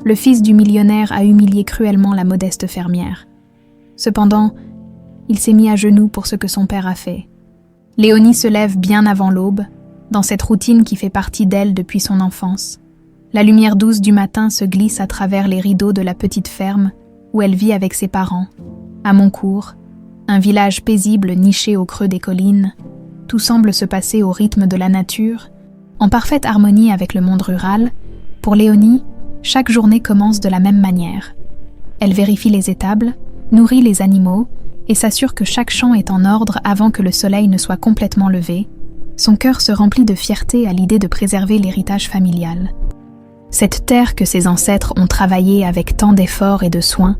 Le fils du millionnaire a humilié cruellement la modeste fermière. Cependant, il s'est mis à genoux pour ce que son père a fait. Léonie se lève bien avant l'aube, dans cette routine qui fait partie d'elle depuis son enfance. La lumière douce du matin se glisse à travers les rideaux de la petite ferme où elle vit avec ses parents. À Moncourt, un village paisible niché au creux des collines, tout semble se passer au rythme de la nature, en parfaite harmonie avec le monde rural. Pour Léonie, chaque journée commence de la même manière. Elle vérifie les étables, nourrit les animaux et s'assure que chaque champ est en ordre avant que le soleil ne soit complètement levé. Son cœur se remplit de fierté à l'idée de préserver l'héritage familial. Cette terre que ses ancêtres ont travaillée avec tant d'efforts et de soins.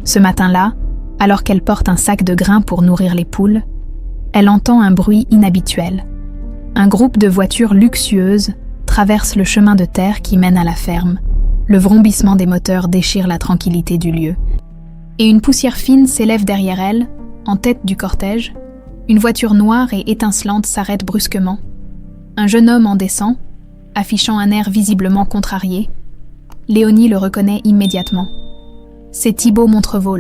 Ce matin-là, alors qu'elle porte un sac de grains pour nourrir les poules, elle entend un bruit inhabituel. Un groupe de voitures luxueuses traverse le chemin de terre qui mène à la ferme. Le vrombissement des moteurs déchire la tranquillité du lieu. Et une poussière fine s'élève derrière elle, en tête du cortège. Une voiture noire et étincelante s'arrête brusquement. Un jeune homme en descend, affichant un air visiblement contrarié. Léonie le reconnaît immédiatement. C'est Thibaut Montrevaux,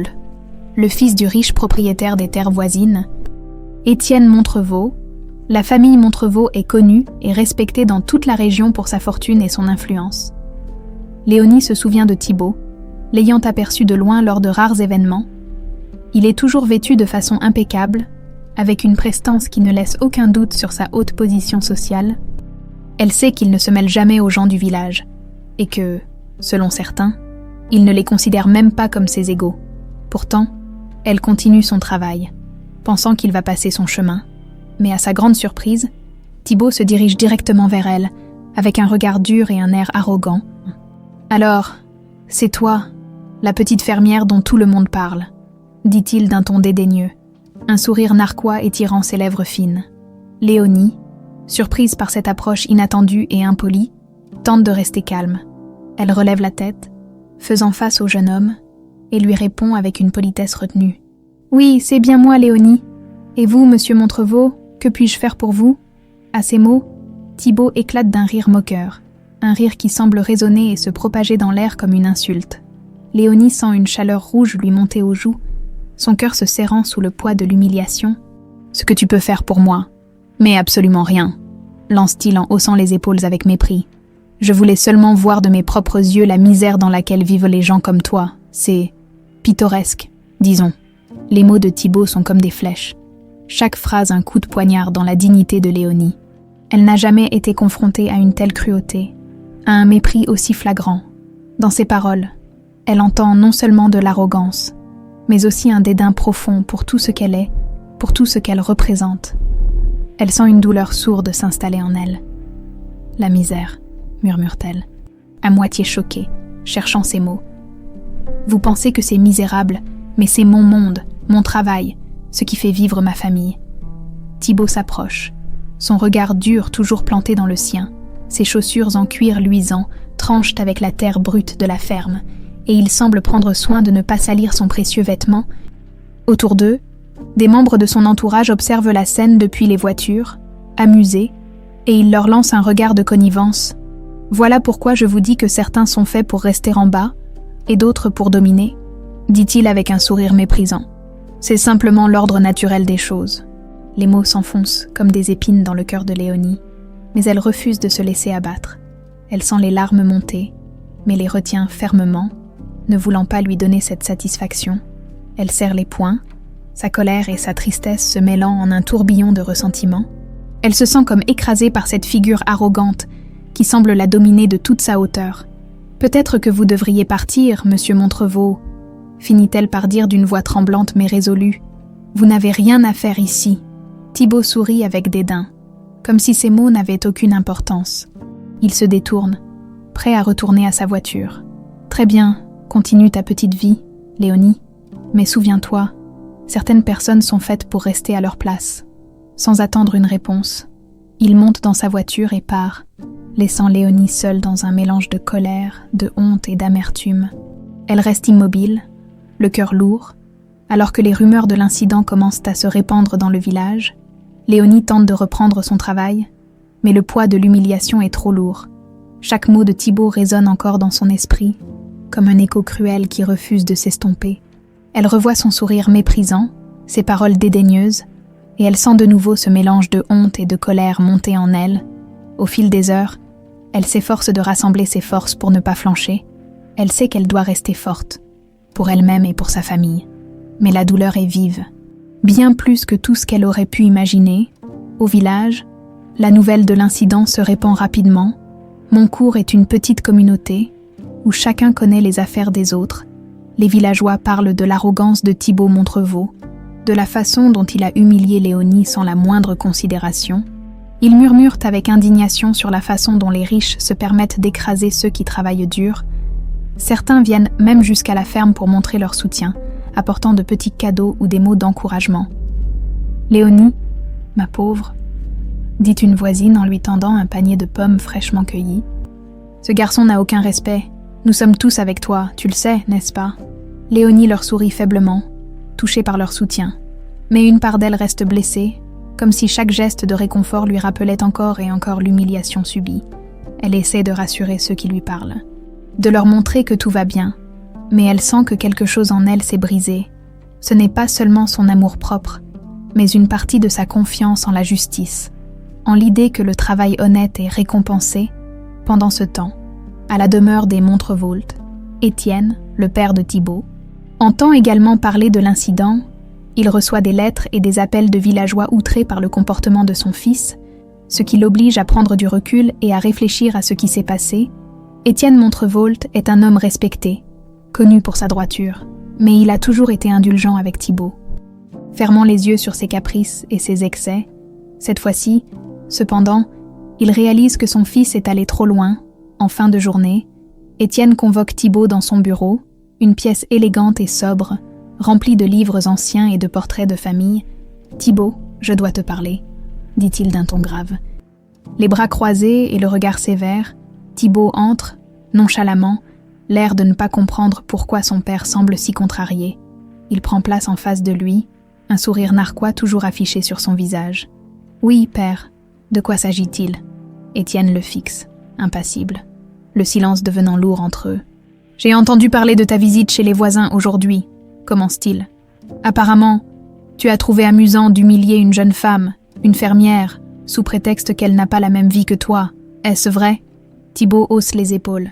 le fils du riche propriétaire des terres voisines. Étienne Montrevaux. La famille Montrevaux est connue et respectée dans toute la région pour sa fortune et son influence. Léonie se souvient de Thibaut, l'ayant aperçu de loin lors de rares événements. Il est toujours vêtu de façon impeccable, avec une prestance qui ne laisse aucun doute sur sa haute position sociale. Elle sait qu'il ne se mêle jamais aux gens du village, et que, selon certains, il ne les considère même pas comme ses égaux. Pourtant, elle continue son travail, pensant qu'il va passer son chemin. Mais à sa grande surprise, Thibaut se dirige directement vers elle, avec un regard dur et un air arrogant. « Alors, c'est toi, la petite fermière dont tout le monde parle », dit-il d'un ton dédaigneux, un sourire narquois étirant ses lèvres fines. Léonie, surprise par cette approche inattendue et impolie, tente de rester calme. Elle relève la tête, faisant face au jeune homme, et lui répond avec une politesse retenue. « Oui, c'est bien moi, Léonie. Et vous, monsieur Montrevaux, que puis-je faire pour vous ?» À ces mots, Thibaut éclate d'un rire moqueur, un rire qui semble résonner et se propager dans l'air comme une insulte. Léonie sent une chaleur rouge lui monter aux joues, son cœur se serrant sous le poids de l'humiliation. « Ce que tu peux faire pour moi, mais absolument rien, » lance-t-il en haussant les épaules avec mépris. « Je voulais seulement voir de mes propres yeux la misère dans laquelle vivent les gens comme toi. C'est pittoresque, disons. » Les mots de Thibaut sont comme des flèches. Chaque phrase un coup de poignard dans la dignité de Léonie. Elle n'a jamais été confrontée à une telle cruauté, à un mépris aussi flagrant. Dans ses paroles, elle entend non seulement de l'arrogance, mais aussi un dédain profond pour tout ce qu'elle est, pour tout ce qu'elle représente. Elle sent une douleur sourde s'installer en elle. « La misère », murmure-t-elle, à moitié choquée, cherchant ses mots. « Vous pensez que c'est misérable, mais c'est mon monde, mon travail, ce qui fait vivre ma famille. » Thibaut s'approche, son regard dur toujours planté dans le sien. Ses chaussures en cuir luisant tranchent avec la terre brute de la ferme, et il semble prendre soin de ne pas salir son précieux vêtement. Autour d'eux, des membres de son entourage observent la scène depuis les voitures, amusés, et il leur lance un regard de connivence. « Voilà pourquoi je vous dis que certains sont faits pour rester en bas, et d'autres pour dominer, » dit-il avec un sourire méprisant. C'est simplement l'ordre naturel des choses. Les mots s'enfoncent comme des épines dans le cœur de Léonie, mais elle refuse de se laisser abattre. Elle sent les larmes monter, mais les retient fermement, ne voulant pas lui donner cette satisfaction. Elle serre les poings, sa colère et sa tristesse se mêlant en un tourbillon de ressentiment. Elle se sent comme écrasée par cette figure arrogante qui semble la dominer de toute sa hauteur. « Peut-être que vous devriez partir, monsieur Montrevaux, » finit-elle par dire d'une voix tremblante mais résolue. « Vous n'avez rien à faire ici. » Thibaut sourit avec dédain, comme si ces mots n'avaient aucune importance. Il se détourne, prêt à retourner à sa voiture. « Très bien, continue ta petite vie, Léonie. Mais souviens-toi, certaines personnes sont faites pour rester à leur place. » Sans attendre une réponse, il monte dans sa voiture et part, laissant Léonie seule dans un mélange de colère, de honte et d'amertume. Elle reste immobile, le cœur lourd, alors que les rumeurs de l'incident commencent à se répandre dans le village. Léonie tente de reprendre son travail, mais le poids de l'humiliation est trop lourd. Chaque mot de Thibaut résonne encore dans son esprit, comme un écho cruel qui refuse de s'estomper. Elle revoit son sourire méprisant, ses paroles dédaigneuses, et elle sent de nouveau ce mélange de honte et de colère monter en elle. Au fil des heures, elle s'efforce de rassembler ses forces pour ne pas flancher. Elle sait qu'elle doit rester forte, pour elle-même et pour sa famille. Mais la douleur est vive. Bien plus que tout ce qu'elle aurait pu imaginer, au village, la nouvelle de l'incident se répand rapidement. Montcourt est une petite communauté où chacun connaît les affaires des autres. Les villageois parlent de l'arrogance de Thibaut Montrevaux, de la façon dont il a humilié Léonie sans la moindre considération. Ils murmurent avec indignation sur la façon dont les riches se permettent d'écraser ceux qui travaillent dur. Certains viennent même jusqu'à la ferme pour montrer leur soutien, apportant de petits cadeaux ou des mots d'encouragement. « Léonie, ma pauvre », dit une voisine en lui tendant un panier de pommes fraîchement cueillies. « Ce garçon n'a aucun respect. Nous sommes tous avec toi, tu le sais, n'est-ce pas ?» Léonie leur sourit faiblement, touchée par leur soutien. Mais une part d'elle reste blessée, comme si chaque geste de réconfort lui rappelait encore et encore l'humiliation subie. Elle essaie de rassurer ceux qui lui parlent, de leur montrer que tout va bien, mais elle sent que quelque chose en elle s'est brisé. Ce n'est pas seulement son amour-propre, mais une partie de sa confiance en la justice, en l'idée que le travail honnête est récompensé. Pendant ce temps, à la demeure des Montrevaux, Étienne, le père de Thibaut, entend également parler de l'incident. Il reçoit des lettres et des appels de villageois outrés par le comportement de son fils, ce qui l'oblige à prendre du recul et à réfléchir à ce qui s'est passé. Étienne Montrevaux est un homme respecté, connu pour sa droiture, mais il a toujours été indulgent avec Thibaut. Fermant les yeux sur ses caprices et ses excès, cette fois-ci, cependant, il réalise que son fils est allé trop loin. En fin de journée, Étienne convoque Thibaut dans son bureau, une pièce élégante et sobre, remplie de livres anciens et de portraits de famille. « Thibaut, je dois te parler », dit-il d'un ton grave. Les bras croisés et le regard sévère, Thibaut entre, nonchalamment, l'air de ne pas comprendre pourquoi son père semble si contrarié. Il prend place en face de lui, un sourire narquois toujours affiché sur son visage. « Oui, père, de quoi s'agit-il » Étienne le fixe, impassible, le silence devenant lourd entre eux. « J'ai entendu parler de ta visite chez les voisins aujourd'hui », commence-t-il. « Apparemment, tu as trouvé amusant d'humilier une jeune femme, une fermière, sous prétexte qu'elle n'a pas la même vie que toi. Est-ce vrai ?» Thibaut hausse les épaules,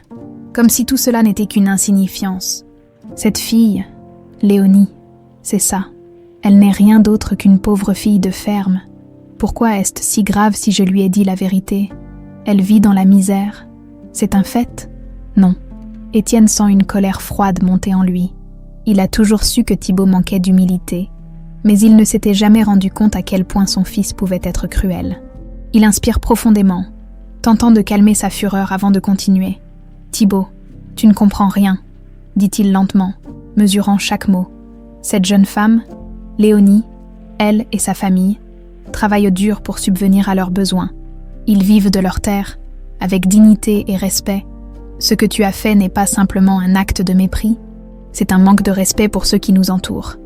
comme si tout cela n'était qu'une insignifiance. Cette fille, Léonie, c'est ça. Elle n'est rien d'autre qu'une pauvre fille de ferme. Pourquoi est-ce si grave si je lui ai dit la vérité ? Elle vit dans la misère. C'est un fait ? Non. Étienne sent une colère froide monter en lui. Il a toujours su que Thibaut manquait d'humilité, mais il ne s'était jamais rendu compte à quel point son fils pouvait être cruel. Il inspire profondément, tentant de calmer sa fureur avant de continuer. « Thibaut, tu ne comprends rien, » dit-il lentement, mesurant chaque mot. Cette jeune femme, Léonie, elle et sa famille, travaillent dur pour subvenir à leurs besoins. Ils vivent de leur terre, avec dignité et respect. Ce que tu as fait n'est pas simplement un acte de mépris, c'est un manque de respect pour ceux qui nous entourent.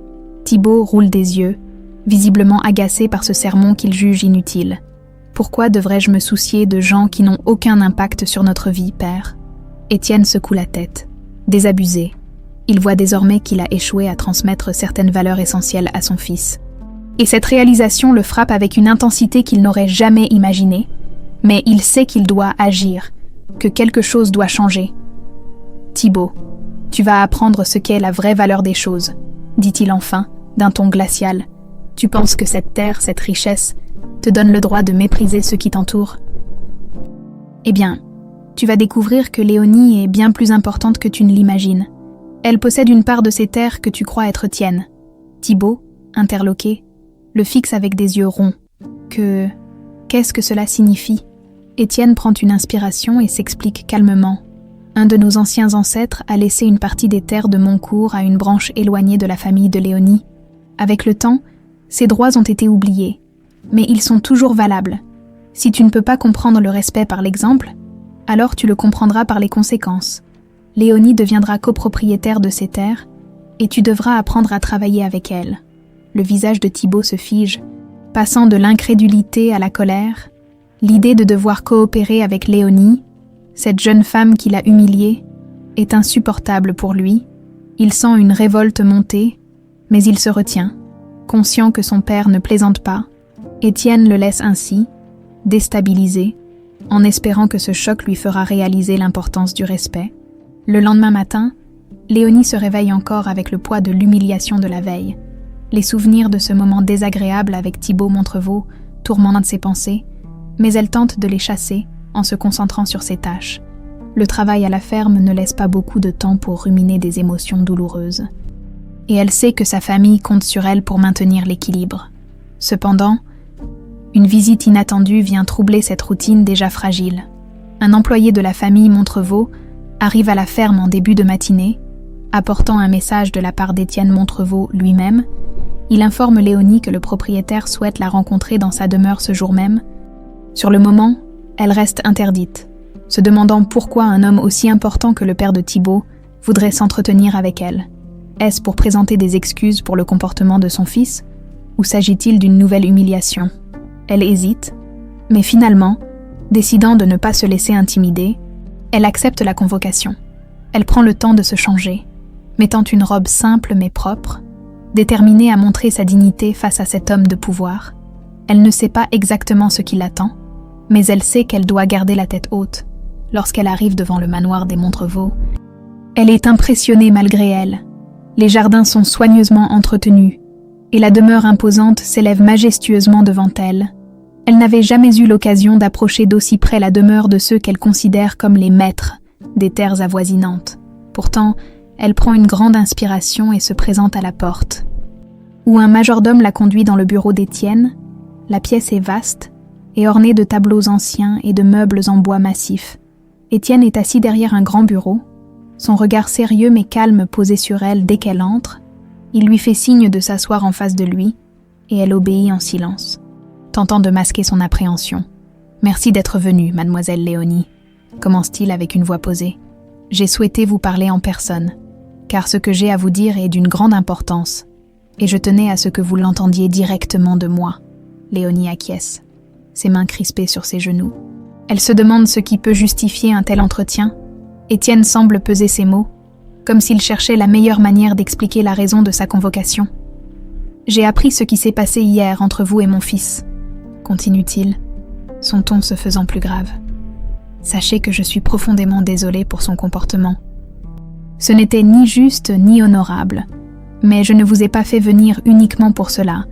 Thibaut roule des yeux, visiblement agacé par ce sermon qu'il juge inutile. Pourquoi devrais-je me soucier de gens qui n'ont aucun impact sur notre vie, père ? Étienne secoue la tête, désabusé. Il voit désormais qu'il a échoué à transmettre certaines valeurs essentielles à son fils. Et cette réalisation le frappe avec une intensité qu'il n'aurait jamais imaginée. Mais il sait qu'il doit agir, que quelque chose doit changer. « Thibaut, tu vas apprendre ce qu'est la vraie valeur des choses, » dit-il enfin, d'un ton glacial. « Tu penses que cette terre, cette richesse, te donne le droit de mépriser ceux qui t'entourent ? Eh bien, tu vas découvrir que Léonie est bien plus importante que tu ne l'imagines. Elle possède une part de ces terres que tu crois être tienne. » Thibaut, interloqué, le fixe avec des yeux ronds. Qu'est-ce que cela signifie ? Étienne prend une inspiration et s'explique calmement. Un de nos anciens ancêtres a laissé une partie des terres de Montcourt à une branche éloignée de la famille de Léonie. Avec le temps, ces droits ont été oubliés, mais ils sont toujours valables. Si tu ne peux pas comprendre le respect par l'exemple, alors tu le comprendras par les conséquences. Léonie deviendra copropriétaire de ces terres et tu devras apprendre à travailler avec elle. Le visage de Thibaut se fige, passant de l'incrédulité à la colère. L'idée de devoir coopérer avec Léonie, cette jeune femme qui l'a humiliée, est insupportable pour lui. Il sent une révolte monter, mais il se retient, conscient que son père ne plaisante pas. Étienne le laisse ainsi, déstabilisé, en espérant que ce choc lui fera réaliser l'importance du respect. Le lendemain matin, Léonie se réveille encore avec le poids de l'humiliation de la veille. Les souvenirs de ce moment désagréable avec Thibaut Montrevaux tourmentent ses pensées, mais elle tente de les chasser en se concentrant sur ses tâches. Le travail à la ferme ne laisse pas beaucoup de temps pour ruminer des émotions douloureuses. Et elle sait que sa famille compte sur elle pour maintenir l'équilibre. Cependant, une visite inattendue vient troubler cette routine déjà fragile. Un employé de la famille Montrevaux arrive à la ferme en début de matinée, apportant un message de la part d'Étienne Montrevaux lui-même. Il informe Léonie que le propriétaire souhaite la rencontrer dans sa demeure ce jour même. Sur le moment, elle reste interdite, se demandant pourquoi un homme aussi important que le père de Thibaut voudrait s'entretenir avec elle. Est-ce pour présenter des excuses pour le comportement de son fils, ou s'agit-il d'une nouvelle humiliation? Elle hésite, mais finalement, décidant de ne pas se laisser intimider, elle accepte la convocation. Elle prend le temps de se changer, mettant une robe simple mais propre, déterminée à montrer sa dignité face à cet homme de pouvoir. Elle ne sait pas exactement ce qui l'attend, mais elle sait qu'elle doit garder la tête haute lorsqu'elle arrive devant le manoir des Montrevaux. Elle est impressionnée malgré elle. Les jardins sont soigneusement entretenus, et la demeure imposante s'élève majestueusement devant elle. Elle n'avait jamais eu l'occasion d'approcher d'aussi près la demeure de ceux qu'elle considère comme les maîtres des terres avoisinantes. Pourtant, elle prend une grande inspiration et se présente à la porte, où un majordome la conduit dans le bureau d'Étienne. La pièce est vaste et ornée de tableaux anciens et de meubles en bois massif. Étienne est assis derrière un grand bureau, son regard sérieux mais calme posé sur elle dès qu'elle entre. Il lui fait signe de s'asseoir en face de lui, et elle obéit en silence, tentant de masquer son appréhension. « Merci d'être venue, mademoiselle Léonie », commence-t-il avec une voix posée. « J'ai souhaité vous parler en personne, car ce que j'ai à vous dire est d'une grande importance, et je tenais à ce que vous l'entendiez directement de moi. » Léonie acquiesce, ses mains crispées sur ses genoux. Elle se demande ce qui peut justifier un tel entretien. Étienne semble peser ses mots, comme s'il cherchait la meilleure manière d'expliquer la raison de sa convocation. « J'ai appris ce qui s'est passé hier entre vous et mon fils, » continue-t-il, son ton se faisant plus grave. « Sachez que je suis profondément désolée pour son comportement. Ce n'était ni juste ni honorable, mais je ne vous ai pas fait venir uniquement pour cela.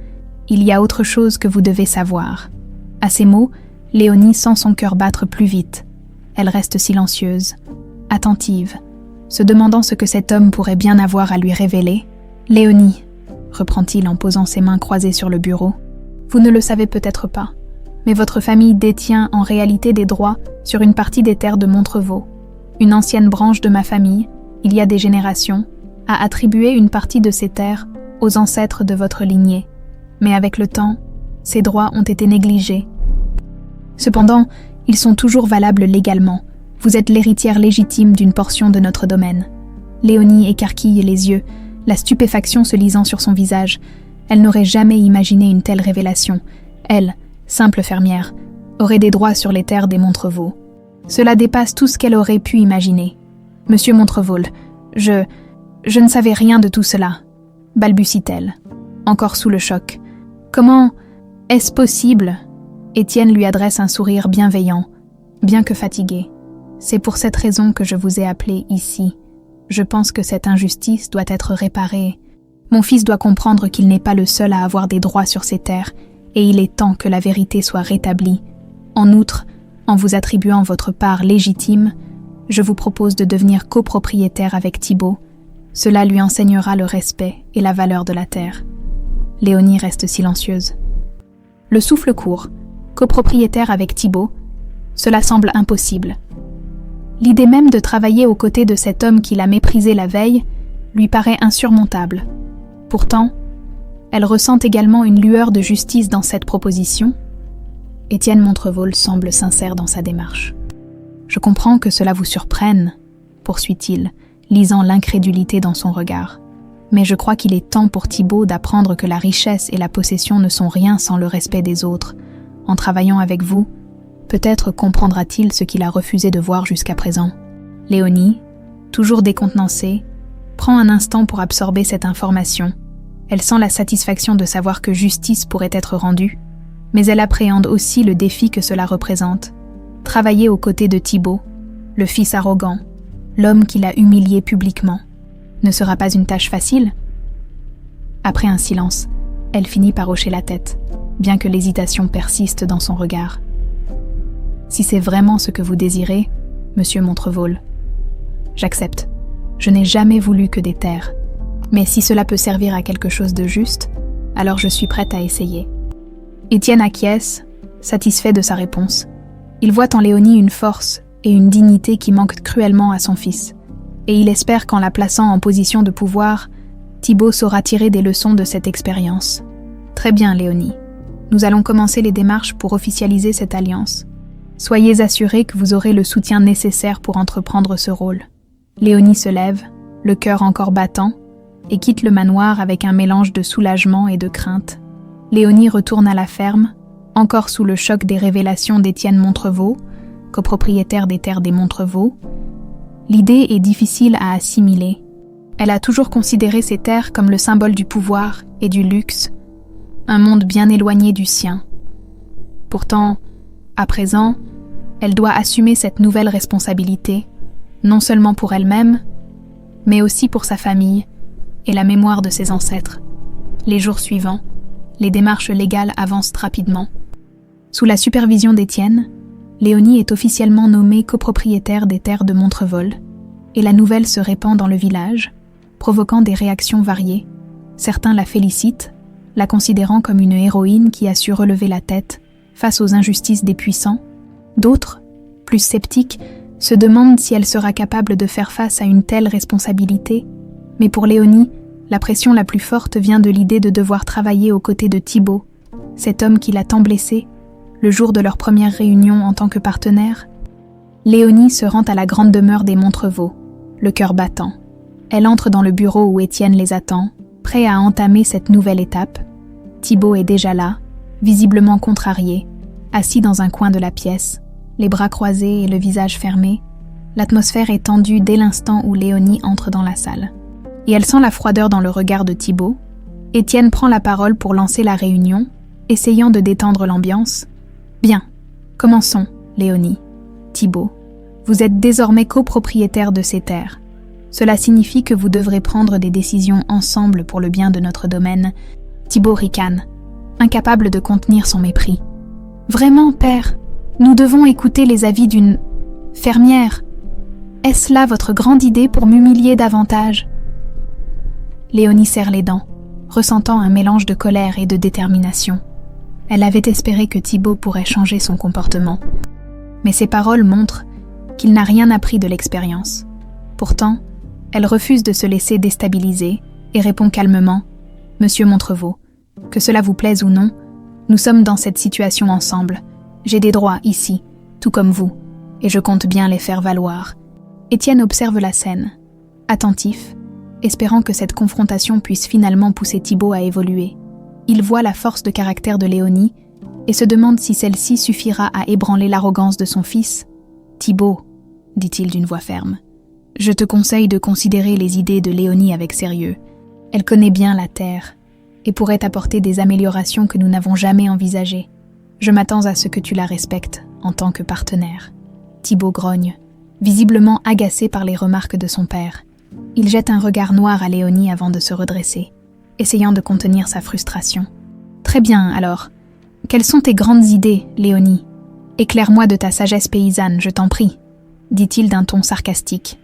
Il y a autre chose que vous devez savoir. » À ces mots, Léonie sent son cœur battre plus vite. Elle reste silencieuse, attentive, se demandant ce que cet homme pourrait bien avoir à lui révéler. « Léonie, » reprend-il en posant ses mains croisées sur le bureau, « vous ne le savez peut-être pas, mais votre famille détient en réalité des droits sur une partie des terres de Montrevaux. Une ancienne branche de ma famille, il y a des générations, a attribué une partie de ces terres aux ancêtres de votre lignée. Mais avec le temps, ces droits ont été négligés. Cependant, ils sont toujours valables légalement. Vous êtes l'héritière légitime d'une portion de notre domaine. » Léonie écarquille les yeux, la stupéfaction se lisant sur son visage. Elle n'aurait jamais imaginé une telle révélation. Elle, simple fermière, aurait des droits sur les terres des Montrevaux. Cela dépasse tout ce qu'elle aurait pu imaginer. « Monsieur Montrevaux, je ne savais rien de tout cela, » balbutie-t-elle, encore sous le choc. « Comment est-ce possible ?» Étienne lui adresse un sourire bienveillant, bien que fatigué. « C'est pour cette raison que je vous ai appelé ici. Je pense que cette injustice doit être réparée. Mon fils doit comprendre qu'il n'est pas le seul à avoir des droits sur ces terres, et il est temps que la vérité soit rétablie. En outre, en vous attribuant votre part légitime, je vous propose de devenir copropriétaire avec Thibaut. Cela lui enseignera le respect et la valeur de la terre. » Léonie reste silencieuse. Le souffle court. Copropriétaire avec Thibaut, cela semble impossible. L'idée même de travailler aux côtés de cet homme qui l'a méprisé la veille lui paraît insurmontable. Pourtant, elle ressent également une lueur de justice dans cette proposition. Étienne Montrevaux semble sincère dans sa démarche. « Je comprends que cela vous surprenne, » poursuit-il, lisant l'incrédulité dans son regard. « Mais je crois qu'il est temps pour Thibaut d'apprendre que la richesse et la possession ne sont rien sans le respect des autres. En travaillant avec vous, peut-être comprendra-t-il ce qu'il a refusé de voir jusqu'à présent. » Léonie, Toujours décontenancée, prend un instant pour absorber cette information. Elle sent la satisfaction de savoir que justice pourrait être rendue, mais elle appréhende aussi le défi que cela représente. Travailler aux côtés de Thibaut, le fils arrogant, l'homme qui l'a humilié publiquement, ne sera pas une tâche facile. Après un silence, elle finit par hocher la tête, bien que l'hésitation persiste dans son regard. Si c'est vraiment ce que vous désirez, monsieur Montrevault, j'accepte. Je n'ai jamais voulu que des terres. Mais si cela peut servir à quelque chose de juste, alors je suis prête à essayer. Étienne acquiesce, satisfait de sa réponse. Il voit en Léonie une force et une dignité qui manquent cruellement à son fils. Et il espère qu'en la plaçant en position de pouvoir, Thibaut saura tirer des leçons de cette expérience. Très bien, Léonie. Nous allons commencer les démarches pour officialiser cette alliance. Soyez assurés que vous aurez le soutien nécessaire pour entreprendre ce rôle. Léonie se lève, le cœur encore battant, et quitte le manoir avec un mélange de soulagement et de crainte. Léonie retourne à la ferme, encore sous le choc des révélations d'Étienne Montrevault, copropriétaire des terres des Montrevault. L'idée est difficile à assimiler. Elle a toujours considéré ces terres comme le symbole du pouvoir et du luxe, un monde bien éloigné du sien. Pourtant, à présent, elle doit assumer cette nouvelle responsabilité, non seulement pour elle-même, mais aussi pour sa famille et la mémoire de ses ancêtres. Les jours suivants, les démarches légales avancent rapidement. Sous la supervision d'Étienne, Léonie est officiellement nommée copropriétaire des terres de Montrevault, et la nouvelle se répand dans le village, provoquant des réactions variées. Certains la félicitent, la considérant comme une héroïne qui a su relever la tête face aux injustices des puissants. D'autres, plus sceptiques, se demandent si elle sera capable de faire face à une telle responsabilité. Mais pour Léonie, la pression la plus forte vient de l'idée de devoir travailler aux côtés de Thibaut, cet homme qui l'a tant blessée, le jour de leur première réunion en tant que partenaire. Léonie se rend à la grande demeure des Montrevault, le cœur battant. Elle entre dans le bureau où Étienne les attend, prêt à entamer cette nouvelle étape. Thibaut est déjà là, visiblement contrarié, assis dans un coin de la pièce, les bras croisés et le visage fermé. L'atmosphère est tendue dès l'instant où Léonie entre dans la salle. Et elle sent la froideur dans le regard de Thibaut. Étienne prend la parole pour lancer la réunion, essayant de détendre l'ambiance. « Bien, commençons, Léonie. Thibaut, vous êtes désormais copropriétaire de ces terres. Cela signifie que vous devrez prendre des décisions ensemble pour le bien de notre domaine. » Thibaut ricane, incapable de contenir son mépris. « Vraiment, père, nous devons écouter les avis d'une fermière. Est-ce là votre grande idée pour m'humilier davantage ?» Léonie serre les dents, ressentant un mélange de colère et de détermination. Elle avait espéré que Thibaut pourrait changer son comportement. Mais ses paroles montrent qu'il n'a rien appris de l'expérience. Pourtant, elle refuse de se laisser déstabiliser et répond calmement « Monsieur Montrevault, que cela vous plaise ou non, nous sommes dans cette situation ensemble. J'ai des droits ici, tout comme vous, et je compte bien les faire valoir. » Étienne observe la scène, attentif, espérant que cette confrontation puisse finalement pousser Thibaut à évoluer. Il voit la force de caractère de Léonie et se demande si celle-ci suffira à ébranler l'arrogance de son fils. « Thibaut, » dit-il d'une voix ferme, « je te conseille de considérer les idées de Léonie avec sérieux. Elle connaît bien la terre et pourrait apporter des améliorations que nous n'avons jamais envisagées. Je m'attends à ce que tu la respectes en tant que partenaire. » Thibaut grogne, visiblement agacé par les remarques de son père. Il jette un regard noir à Léonie avant de se redresser, essayant de contenir sa frustration. « Très bien, alors. Quelles sont tes grandes idées, Léonie ? Éclaire-moi de ta sagesse paysanne, je t'en prie, » dit-il d'un ton sarcastique.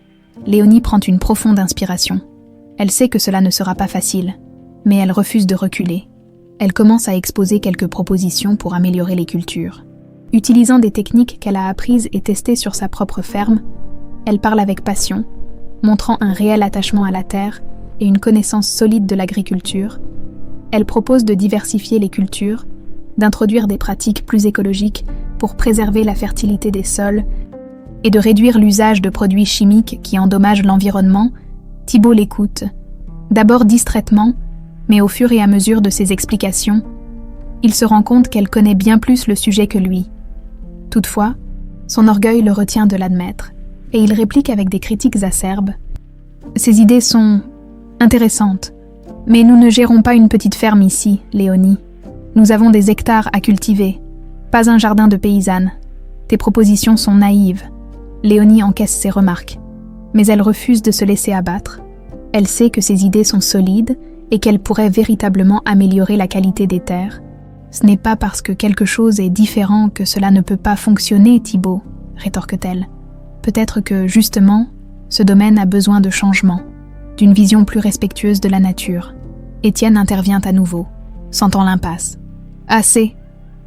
Léonie prend une profonde inspiration. Elle sait que cela ne sera pas facile, mais elle refuse de reculer. Elle commence à exposer quelques propositions pour améliorer les cultures. Utilisant des techniques qu'elle a apprises et testées sur sa propre ferme, elle parle avec passion, montrant un réel attachement à la terre et une connaissance solide de l'agriculture. Elle propose de diversifier les cultures, d'introduire des pratiques plus écologiques pour préserver la fertilité des sols et de réduire l'usage de produits chimiques qui endommagent l'environnement. Thibaut l'écoute, d'abord distraitement, mais au fur et à mesure de ses explications, il se rend compte qu'elle connaît bien plus le sujet que lui. Toutefois, son orgueil le retient de l'admettre. et il réplique avec des critiques acerbes. Ces idées sont intéressantes, mais nous ne gérons pas une petite ferme ici, Léonie. Nous avons des hectares à cultiver, pas un jardin de paysanne. Tes propositions sont naïves. Léonie encaisse ses remarques, mais elle refuse de se laisser abattre. Elle sait que ses idées sont solides et qu'elles pourraient véritablement améliorer la qualité des terres. Ce n'est pas parce que quelque chose est différent que cela ne peut pas fonctionner, Thibaut, rétorque-t-elle. Peut-être que, justement, ce domaine a besoin de changement, d'une vision plus respectueuse de la nature. Étienne intervient à nouveau, sentant l'impasse. « Assez !»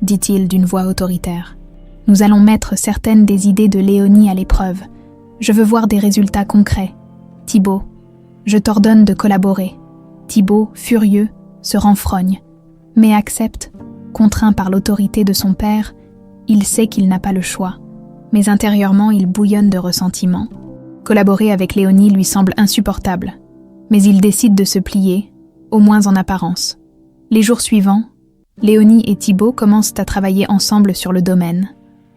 dit-il d'une voix autoritaire. « Nous allons mettre certaines des idées de Léonie à l'épreuve. Je veux voir des résultats concrets. Thibaut, je t'ordonne de collaborer. » Thibaut, furieux, se renfrogne, mais accepte. Contraint par l'autorité de son père, il sait qu'il n'a pas le choix, mais intérieurement il bouillonne de ressentiment. Collaborer avec Léonie lui semble insupportable, mais il décide de se plier, au moins en apparence. Les jours suivants, Léonie et Thibaut commencent à travailler ensemble sur le domaine.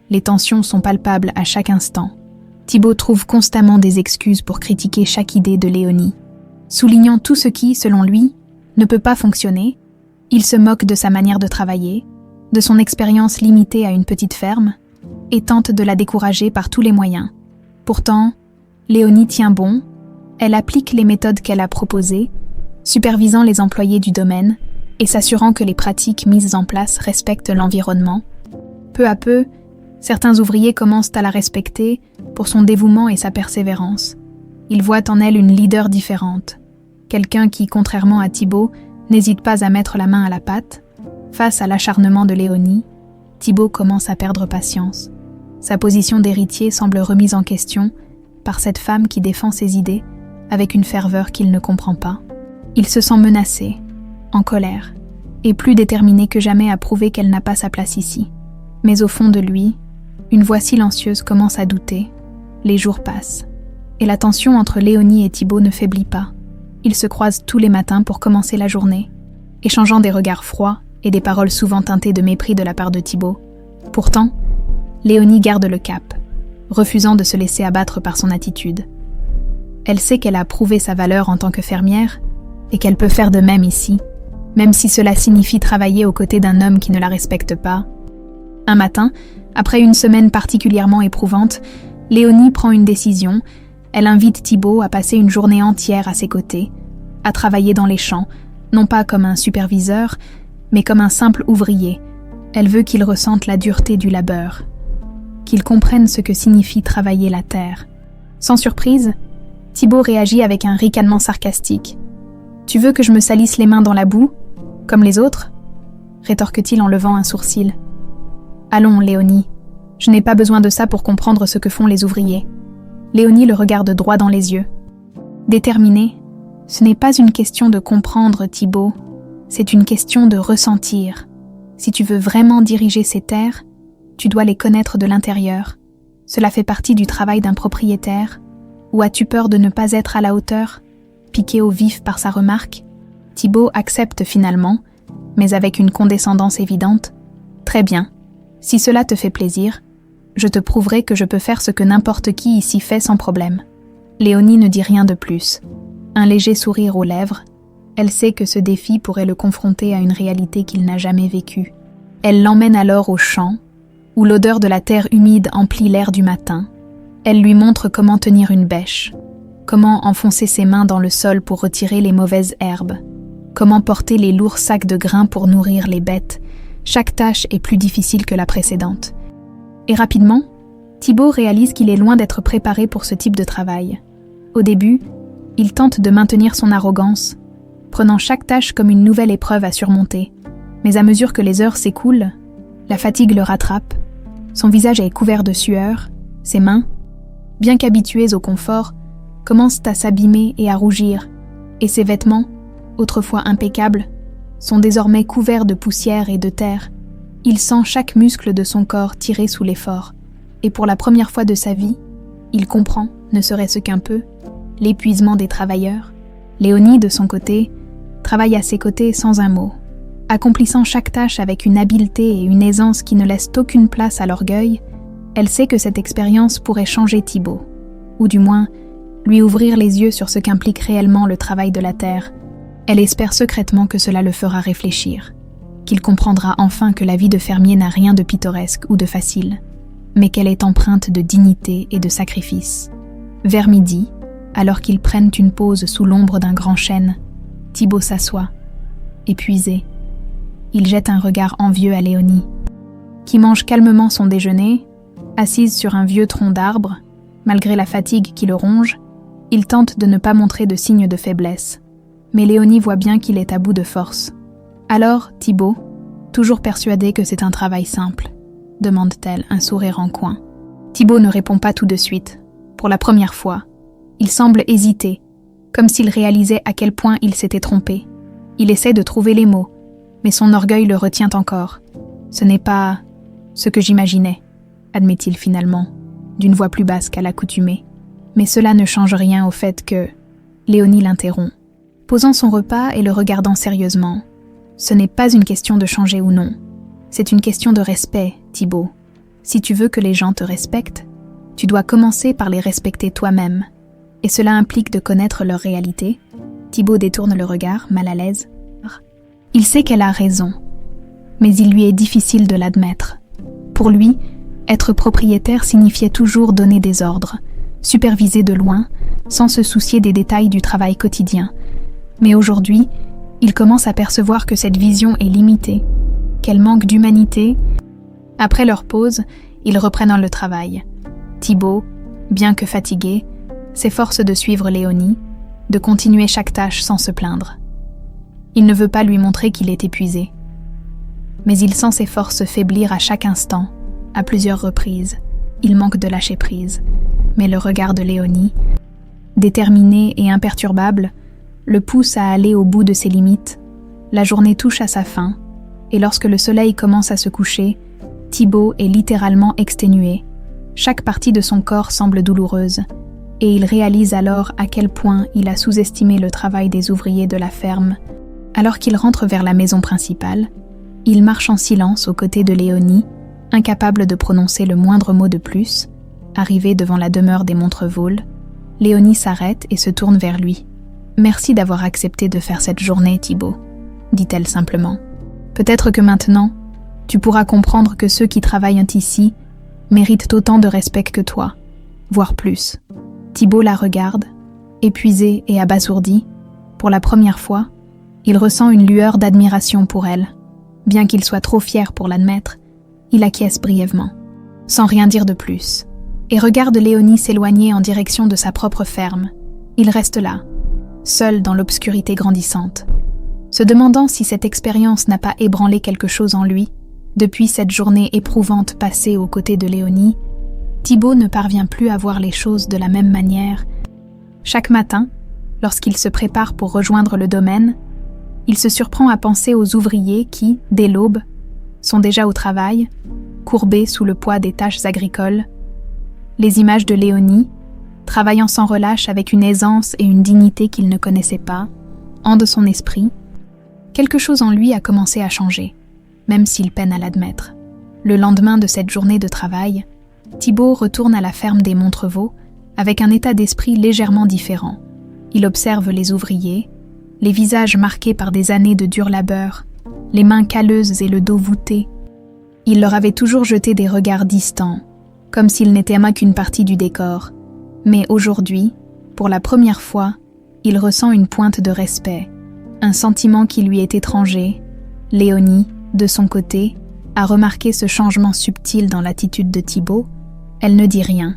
Les tensions sont palpables à chaque instant. Thibaut trouve constamment des excuses pour critiquer chaque idée de Léonie. Soulignant tout ce qui, selon lui, ne peut pas fonctionner, il se moque de sa manière de travailler, de son expérience limitée à une petite ferme, et tente de la décourager par tous les moyens. Pourtant, Léonie tient bon, elle applique les méthodes qu'elle a proposées, supervisant les employés du domaine et s'assurant que les pratiques mises en place respectent l'environnement. Peu à peu, certains ouvriers commencent à la respecter pour son dévouement et sa persévérance. Ils voient en elle une leader différente, quelqu'un qui, contrairement à Thibaut, n'hésite pas à mettre la main à la pâte. Face à l'acharnement de Léonie, Thibaut commence à perdre patience. Sa position d'héritier semble remise en question par cette femme qui défend ses idées avec une ferveur qu'il ne comprend pas. Il se sent menacé, en colère, et plus déterminé que jamais à prouver qu'elle n'a pas sa place ici. Mais au fond de lui, une voix silencieuse commence à douter. Les jours passent, et la tension entre Léonie et Thibaut ne faiblit pas. Ils se croisent tous les matins pour commencer la journée, échangeant des regards froids et des paroles souvent teintées de mépris de la part de Thibaut. Pourtant, Léonie garde le cap, refusant de se laisser abattre par son attitude. Elle sait qu'elle a prouvé sa valeur en tant que fermière et qu'elle peut faire de même ici, même si cela signifie travailler aux côtés d'un homme qui ne la respecte pas. Un matin, après une semaine particulièrement éprouvante, Léonie prend une décision. Elle invite Thibaut à passer une journée entière à ses côtés, à travailler dans les champs, non pas comme un superviseur, mais comme un simple ouvrier. Elle veut qu'il ressente la dureté du labeur, qu'il comprenne ce que signifie travailler la terre. Sans surprise, Thibaut réagit avec un ricanement sarcastique. « Tu veux que je me salisse les mains dans la boue, comme les autres ?» rétorque-t-il en levant un sourcil. « Allons, Léonie, je n'ai pas besoin de ça pour comprendre ce que font les ouvriers. » Léonie le regarde droit dans les yeux. Déterminée, ce n'est pas une question de comprendre, Thibaut, c'est une question de ressentir. Si tu veux vraiment diriger ces terres, tu dois les connaître de l'intérieur. Cela fait partie du travail d'un propriétaire. Ou as-tu peur de ne pas être à la hauteur, piqué au vif par sa remarque? Thibaut accepte finalement, mais avec une condescendance évidente. Très bien, si cela te fait plaisir, je te prouverai que je peux faire ce que n'importe qui ici fait sans problème. Léonie ne dit rien de plus. Un léger sourire aux lèvres. Elle sait que ce défi pourrait le confronter à une réalité qu'il n'a jamais vécue. Elle l'emmène alors au champ, où l'odeur de la terre humide emplit l'air du matin. Elle lui montre comment tenir une bêche, comment enfoncer ses mains dans le sol pour retirer les mauvaises herbes, comment porter les lourds sacs de grains pour nourrir les bêtes. Chaque tâche est plus difficile que la précédente. Et rapidement, Thibaut réalise qu'il est loin d'être préparé pour ce type de travail. Au début, il tente de maintenir son arrogance, prenant chaque tâche comme une nouvelle épreuve à surmonter. Mais à mesure que les heures s'écoulent, la fatigue le rattrape, son visage est couvert de sueur, ses mains, bien qu'habituées au confort, commencent à s'abîmer et à rougir, et ses vêtements, autrefois impeccables, sont désormais couverts de poussière et de terre. Il sent chaque muscle de son corps tirer sous l'effort, et pour la première fois de sa vie, il comprend, ne serait-ce qu'un peu, l'épuisement des travailleurs. Léonie, de son côté, travaille à ses côtés sans un mot, accomplissant chaque tâche avec une habileté et une aisance qui ne laissent aucune place à l'orgueil. Elle sait que cette expérience pourrait changer Thibaut. ou du moins lui ouvrir les yeux sur ce qu'implique réellement le travail de la terre. Elle espère secrètement que cela le fera réfléchir, qu'il comprendra enfin que la vie de fermier n'a rien de pittoresque ou de facile, mais qu'elle est empreinte de dignité et de sacrifice. Vers midi, alors qu'ils prennent une pause sous l'ombre d'un grand chêne, Thibaut s'assoit, épuisé. Il jette un regard envieux à Léonie, qui mange calmement son déjeuner, assise sur un vieux tronc d'arbre. Malgré la fatigue qui le ronge, il tente de ne pas montrer de signes de faiblesse. Mais Léonie voit bien qu'il est à bout de force. Alors, Thibaut, toujours persuadé que c'est un travail simple, demande-t-elle, un sourire en coin. Thibaut ne répond pas tout de suite. Pour la première fois, il semble hésiter, comme s'il réalisait à quel point il s'était trompé. Il essaie de trouver les mots, mais son orgueil le retient encore. Ce n'est pas ce que j'imaginais, admet-il finalement, d'une voix plus basse qu'à l'accoutumée. Mais cela ne change rien au fait que... Léonie l'interrompt, posant son repas et le regardant sérieusement. Ce n'est pas une question de changer ou non. C'est une question de respect, Thibaut. Si tu veux que les gens te respectent, tu dois commencer par les respecter toi-même. Et cela implique de connaître leur réalité. Thibaut détourne le regard, mal à l'aise. Il sait qu'elle a raison, mais il lui est difficile de l'admettre. Pour lui, être propriétaire signifiait toujours donner des ordres, superviser de loin, sans se soucier des détails du travail quotidien. Mais aujourd'hui, il commence à percevoir que cette vision est limitée, qu'elle manque d'humanité. Après leur pause, ils reprennent le travail. Thibaut, bien que fatigué, s'efforce de suivre Léonie, de continuer chaque tâche sans se plaindre. Il ne veut pas lui montrer qu'il est épuisé. Mais il sent ses forces faiblir à chaque instant, à plusieurs reprises. Il manque de lâcher prise. Mais le regard de Léonie, déterminé et imperturbable, le pousse à aller au bout de ses limites. La journée touche à sa fin, et lorsque le soleil commence à se coucher, Thibaut est littéralement exténué. Chaque partie de son corps semble douloureuse, et il réalise alors à quel point il a sous-estimé le travail des ouvriers de la ferme. Alors qu'il rentre vers la maison principale, il marche en silence aux côtés de Léonie, incapable de prononcer le moindre mot de plus. Arrivé devant la demeure des Montrevault, Léonie s'arrête et se tourne vers lui. « Merci d'avoir accepté de faire cette journée, Thibaut, » dit-elle simplement. « Peut-être que maintenant, tu pourras comprendre que ceux qui travaillent ici méritent autant de respect que toi, voire plus. » Thibaut la regarde, épuisé et abasourdi. Pour la première fois, il ressent une lueur d'admiration pour elle. Bien qu'il soit trop fier pour l'admettre, il acquiesce brièvement, sans rien dire de plus, et regarde Léonie s'éloigner en direction de sa propre ferme. Il reste là, seul dans l'obscurité grandissante, se demandant si cette expérience n'a pas ébranlé quelque chose en lui. Depuis cette journée éprouvante passée aux côtés de Léonie, Thibaut ne parvient plus à voir les choses de la même manière. Chaque matin, lorsqu'il se prépare pour rejoindre le domaine, il se surprend à penser aux ouvriers qui, dès l'aube, sont déjà au travail, courbés sous le poids des tâches agricoles. Les images de Léonie, travaillant sans relâche avec une aisance et une dignité qu'il ne connaissait pas, handent son esprit. Quelque chose en lui a commencé à changer, même s'il peine à l'admettre. Le lendemain de cette journée de travail, Thibaut retourne à la ferme des Montrevault avec un état d'esprit légèrement différent. Il observe les ouvriers, les visages marqués par des années de dur labeur, les mains calleuses et le dos voûté. Il leur avait toujours jeté des regards distants, comme s'ils n'étaient moins qu'une partie du décor. Mais aujourd'hui, pour la première fois, il ressent une pointe de respect, un sentiment qui lui est étranger. Léonie, de son côté, a remarqué ce changement subtil dans l'attitude de Thibaut. Elle ne dit rien,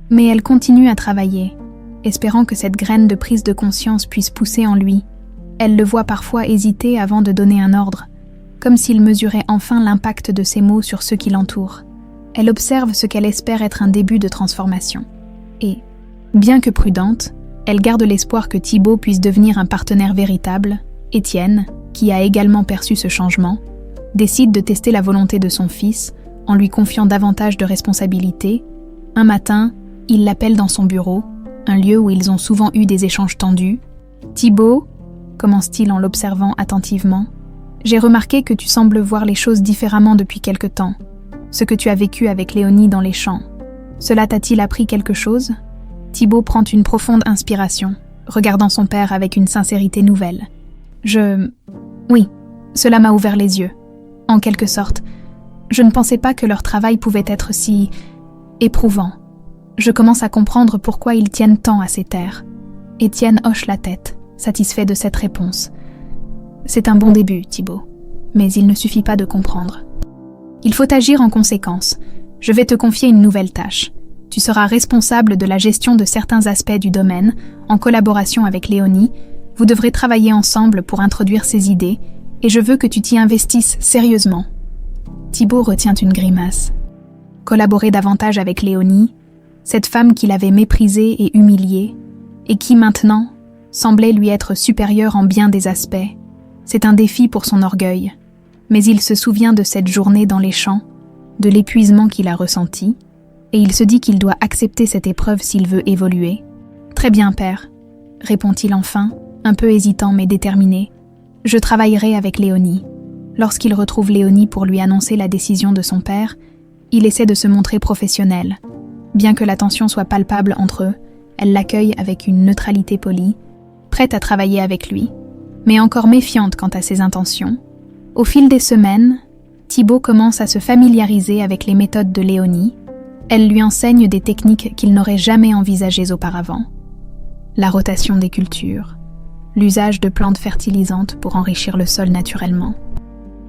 mais elle continue à travailler, espérant que cette graine de prise de conscience puisse pousser en lui. Elle le voit parfois hésiter avant de donner un ordre, comme s'il mesurait enfin l'impact de ses mots sur ceux qui l'entourent. Elle observe ce qu'elle espère être un début de transformation. Et, bien que prudente, elle garde l'espoir que Thibaut puisse devenir un partenaire véritable. Étienne, qui a également perçu ce changement, décide de tester la volonté de son fils en lui confiant davantage de responsabilités. Un matin, il l'appelle dans son bureau, un lieu où ils ont souvent eu des échanges tendus. « Thibaut » commence-t-il en l'observant attentivement. « J'ai remarqué que tu sembles voir les choses différemment depuis quelque temps. Ce que tu as vécu avec Léonie dans les champs. Cela t'a-t-il appris quelque chose ?» Thibaut prend une profonde inspiration, regardant son père avec une sincérité nouvelle. Oui, cela m'a ouvert les yeux. En quelque sorte, je ne pensais pas que leur travail pouvait être si éprouvant. Je commence à comprendre pourquoi ils tiennent tant à ces terres. Étienne hoche la tête, satisfait de cette réponse. C'est un bon début, Thibaut, mais il ne suffit pas de comprendre. Il faut agir en conséquence. Je vais te confier une nouvelle tâche. Tu seras responsable de la gestion de certains aspects du domaine, en collaboration avec Léonie. Vous devrez travailler ensemble pour introduire ces idées, et je veux que tu t'y investisses sérieusement. Thibaut retient une grimace. Collaborer davantage avec Léonie, cette femme qu'il avait méprisée et humiliée, et qui maintenant semblait lui être supérieure en bien des aspects, c'est un défi pour son orgueil. Mais il se souvient de cette journée dans les champs, de l'épuisement qu'il a ressenti, et il se dit qu'il doit accepter cette épreuve s'il veut évoluer. « Très bien, père, » répond-il enfin, un peu hésitant mais déterminé. « Je travaillerai avec Léonie. » Lorsqu'il retrouve Léonie pour lui annoncer la décision de son père, il essaie de se montrer professionnel. Bien que la tension soit palpable entre eux, elle l'accueille avec une neutralité polie, prête à travailler avec lui, mais encore méfiante quant à ses intentions. Au fil des semaines, Thibaut commence à se familiariser avec les méthodes de Léonie. Elle lui enseigne des techniques qu'il n'aurait jamais envisagées auparavant. La rotation des cultures, l'usage de plantes fertilisantes pour enrichir le sol naturellement,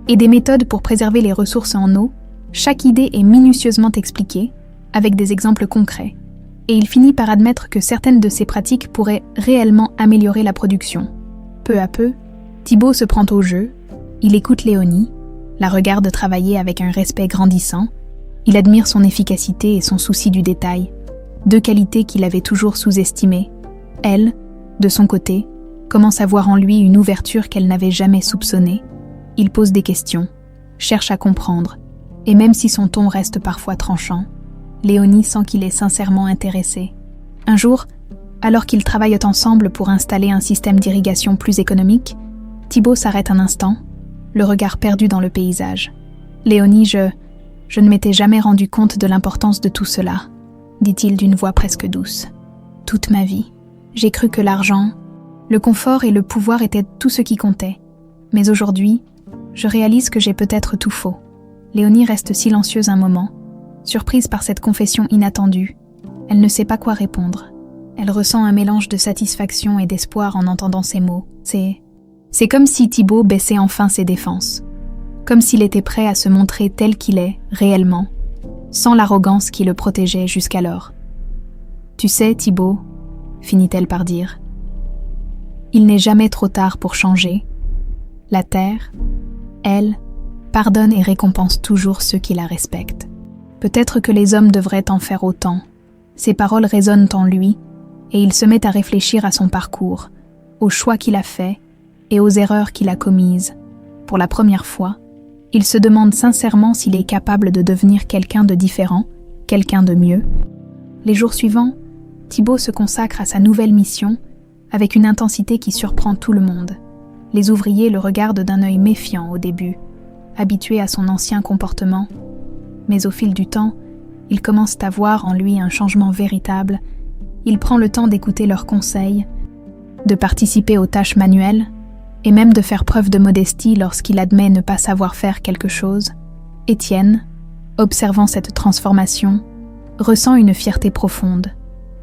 et des méthodes pour préserver les ressources en eau. Chaque idée est minutieusement expliquée, avec des exemples concrets, et il finit par admettre que certaines de ces pratiques pourraient réellement améliorer la production. Peu à peu, Thibaut se prend au jeu, il écoute Léonie, la regarde travailler avec un respect grandissant, il admire son efficacité et son souci du détail, deux qualités qu'il avait toujours sous-estimées. Elle, de son côté, commence à voir en lui une ouverture qu'elle n'avait jamais soupçonnée. Il pose des questions, cherche à comprendre, et même si son ton reste parfois tranchant, Léonie sent qu'il est sincèrement intéressé. Un jour, alors qu'ils travaillent ensemble pour installer un système d'irrigation plus économique, Thibaut s'arrête un instant, le regard perdu dans le paysage. « Léonie, je ne m'étais jamais rendu compte de l'importance de tout cela, » dit-il d'une voix presque douce. « Toute ma vie, j'ai cru que l'argent, le confort et le pouvoir étaient tout ce qui comptait. Mais aujourd'hui, je réalise que j'ai peut-être tout faux. » Léonie reste silencieuse un moment, surprise par cette confession inattendue. Elle ne sait pas quoi répondre. Elle ressent un mélange de satisfaction et d'espoir en entendant ces mots. C'est comme si Thibaut baissait enfin ses défenses. Comme s'il était prêt à se montrer tel qu'il est, réellement, sans l'arrogance qui le protégeait jusqu'alors. « Tu sais, Thibaut, » finit-elle par dire, « il n'est jamais trop tard pour changer. La terre, elle, pardonne et récompense toujours ceux qui la respectent. Peut-être que les hommes devraient en faire autant. » Ces paroles résonnent en lui, et il se met à réfléchir à son parcours, aux choix qu'il a faits et aux erreurs qu'il a commises. Pour la première fois, il se demande sincèrement s'il est capable de devenir quelqu'un de différent, quelqu'un de mieux. Les jours suivants, Thibaut se consacre à sa nouvelle mission avec une intensité qui surprend tout le monde. Les ouvriers le regardent d'un œil méfiant au début, habitués à son ancien comportement. Mais au fil du temps, ils commencent à voir en lui un changement véritable. Il prend le temps d'écouter leurs conseils, de participer aux tâches manuelles, et même de faire preuve de modestie lorsqu'il admet ne pas savoir faire quelque chose. Étienne, observant cette transformation, ressent une fierté profonde.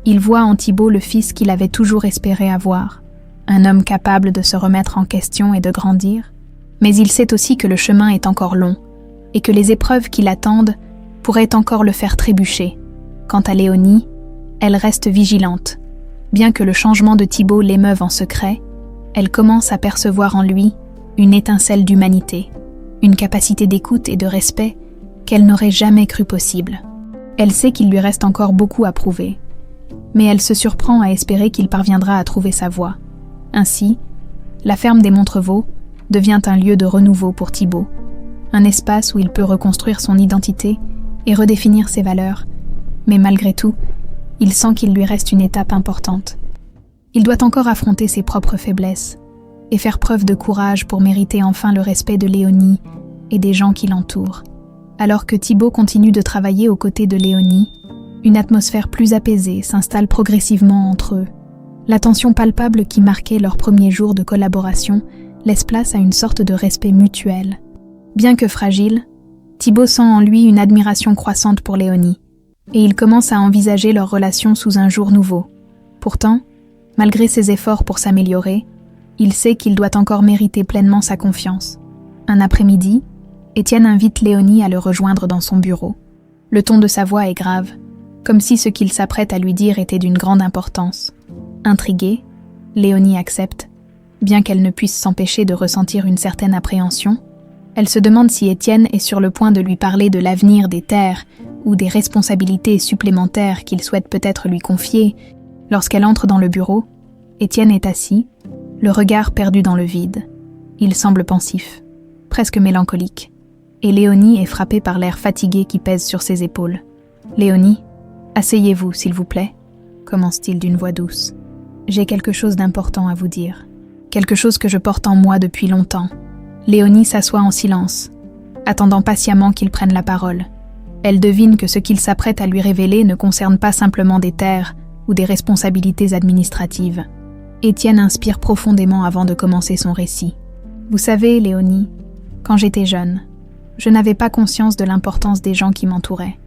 Il voit en Thibaut le fils qu'il avait toujours espéré avoir, un homme capable de se remettre en question et de grandir, mais il sait aussi que le chemin est encore long, et que les épreuves qui l'attendent pourraient encore le faire trébucher. Quant à Léonie, elle reste vigilante. Bien que le changement de Thibaut l'émeuve en secret, elle commence à percevoir en lui une étincelle d'humanité, une capacité d'écoute et de respect qu'elle n'aurait jamais cru possible. Elle sait qu'il lui reste encore beaucoup à prouver, mais elle se surprend à espérer qu'il parviendra à trouver sa voie. Ainsi, la ferme des Montrevaux devient un lieu de renouveau pour Thibaut, un espace où il peut reconstruire son identité et redéfinir ses valeurs, mais malgré tout, il sent qu'il lui reste une étape importante. Il doit encore affronter ses propres faiblesses et faire preuve de courage pour mériter enfin le respect de Léonie et des gens qui l'entourent. Alors que Thibaut continue de travailler aux côtés de Léonie, Une atmosphère plus apaisée s'installe progressivement entre eux. La tension palpable qui marquait leurs premiers jours de collaboration laisse place à une sorte de respect mutuel. Bien que fragile, Thibaut sent en lui une admiration croissante pour Léonie, et il commence à envisager leur relation sous un jour nouveau. Pourtant, malgré ses efforts pour s'améliorer, il sait qu'il doit encore mériter pleinement sa confiance. Un après-midi, Étienne invite Léonie à le rejoindre dans son bureau. Le ton de sa voix est grave, comme si ce qu'il s'apprête à lui dire était d'une grande importance. Intriguée, Léonie accepte, bien qu'elle ne puisse s'empêcher de ressentir une certaine appréhension. Elle se demande si Étienne est sur le point de lui parler de l'avenir des terres ou des responsabilités supplémentaires qu'il souhaite peut-être lui confier. Lorsqu'elle entre dans le bureau, Étienne est assis, le regard perdu dans le vide. Il semble pensif, presque mélancolique, et Léonie est frappée par l'air fatigué qui pèse sur ses épaules. « Léonie, asseyez-vous, s'il vous plaît », commence-t-il d'une voix douce. « J'ai quelque chose d'important à vous dire. Quelque chose que je porte en moi depuis longtemps. » Léonie s'assoit en silence, attendant patiemment qu'il prenne la parole. Elle devine que ce qu'il s'apprête à lui révéler ne concerne pas simplement des terres ou des responsabilités administratives. Étienne inspire profondément avant de commencer son récit. « Vous savez, Léonie, quand j'étais jeune, je n'avais pas conscience de l'importance des gens qui m'entouraient.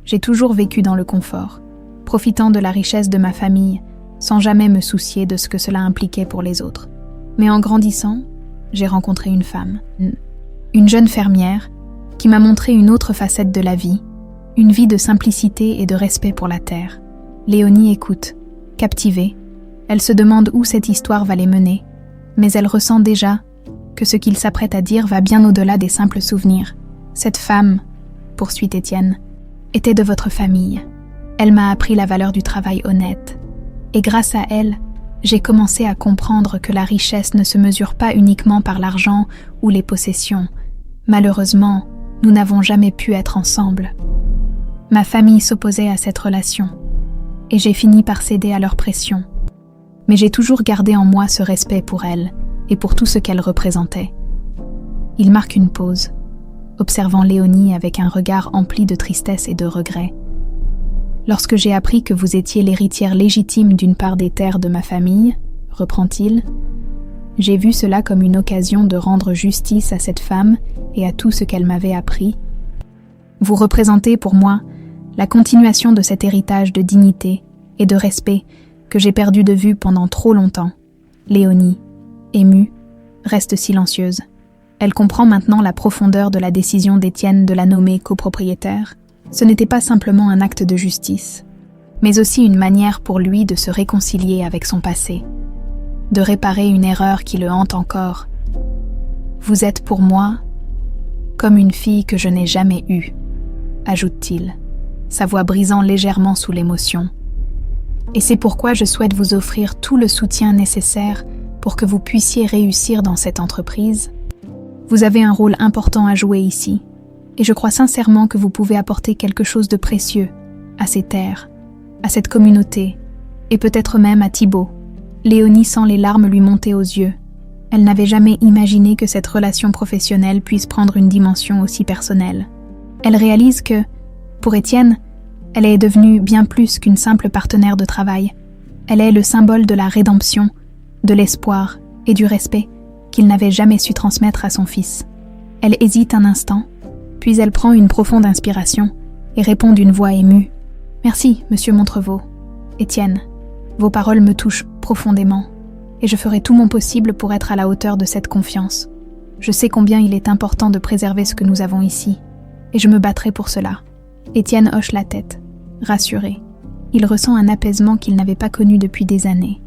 J'ai toujours vécu dans le confort, profitant de la richesse de ma famille, sans jamais me soucier de ce que cela impliquait pour les autres. Mais en grandissant, j'ai rencontré une femme, une jeune fermière, qui m'a montré une autre facette de la vie, une vie de simplicité et de respect pour la terre. » Léonie écoute, captivée. Elle se demande où cette histoire va les mener, mais elle ressent déjà que ce qu'il s'apprête à dire va bien au-delà des simples souvenirs. « Cette femme, poursuit Étienne, était de votre famille. Elle m'a appris la valeur du travail honnête. Et grâce à elle, j'ai commencé à comprendre que la richesse ne se mesure pas uniquement par l'argent ou les possessions. Malheureusement, nous n'avons jamais pu être ensemble. Ma famille s'opposait à cette relation, et j'ai fini par céder à leur pression. Mais j'ai toujours gardé en moi ce respect pour elle et pour tout ce qu'elle représentait. » Il marque une pause, observant Léonie avec un regard empli de tristesse et de regret. « Lorsque j'ai appris que vous étiez l'héritière légitime d'une part des terres de ma famille, reprend-il, j'ai vu cela comme une occasion de rendre justice à cette femme et à tout ce qu'elle m'avait appris. Vous représentez pour moi la continuation de cet héritage de dignité et de respect que j'ai perdu de vue pendant trop longtemps. » Léonie, émue, reste silencieuse. Elle comprend maintenant la profondeur de la décision d'Étienne de la nommer copropriétaire. Ce n'était pas simplement un acte de justice, mais aussi une manière pour lui de se réconcilier avec son passé, de réparer une erreur qui le hante encore. « Vous êtes pour moi comme une fille que je n'ai jamais eue, » ajoute-t-il, sa voix brisant légèrement sous l'émotion. « Et c'est pourquoi je souhaite vous offrir tout le soutien nécessaire pour que vous puissiez réussir dans cette entreprise. Vous avez un rôle important à jouer ici, et je crois sincèrement que vous pouvez apporter quelque chose de précieux à ces terres, à cette communauté, et peut-être même à Thibaut. » Léonie sent les larmes lui monter aux yeux. Elle n'avait jamais imaginé que cette relation professionnelle puisse prendre une dimension aussi personnelle. Elle réalise que, pour Étienne, elle est devenue bien plus qu'une simple partenaire de travail. Elle est le symbole de la rédemption, de l'espoir et du respect qu'il n'avait jamais su transmettre à son fils. Elle hésite un instant, puis elle prend une profonde inspiration et répond d'une voix émue. « Merci, monsieur Montrevaux. Étienne, vos paroles me touchent profondément, et je ferai tout mon possible pour être à la hauteur de cette confiance. Je sais combien il est important de préserver ce que nous avons ici, et je me battrai pour cela. » Étienne hoche la tête, rassuré. Il ressent un apaisement qu'il n'avait pas connu depuis des années.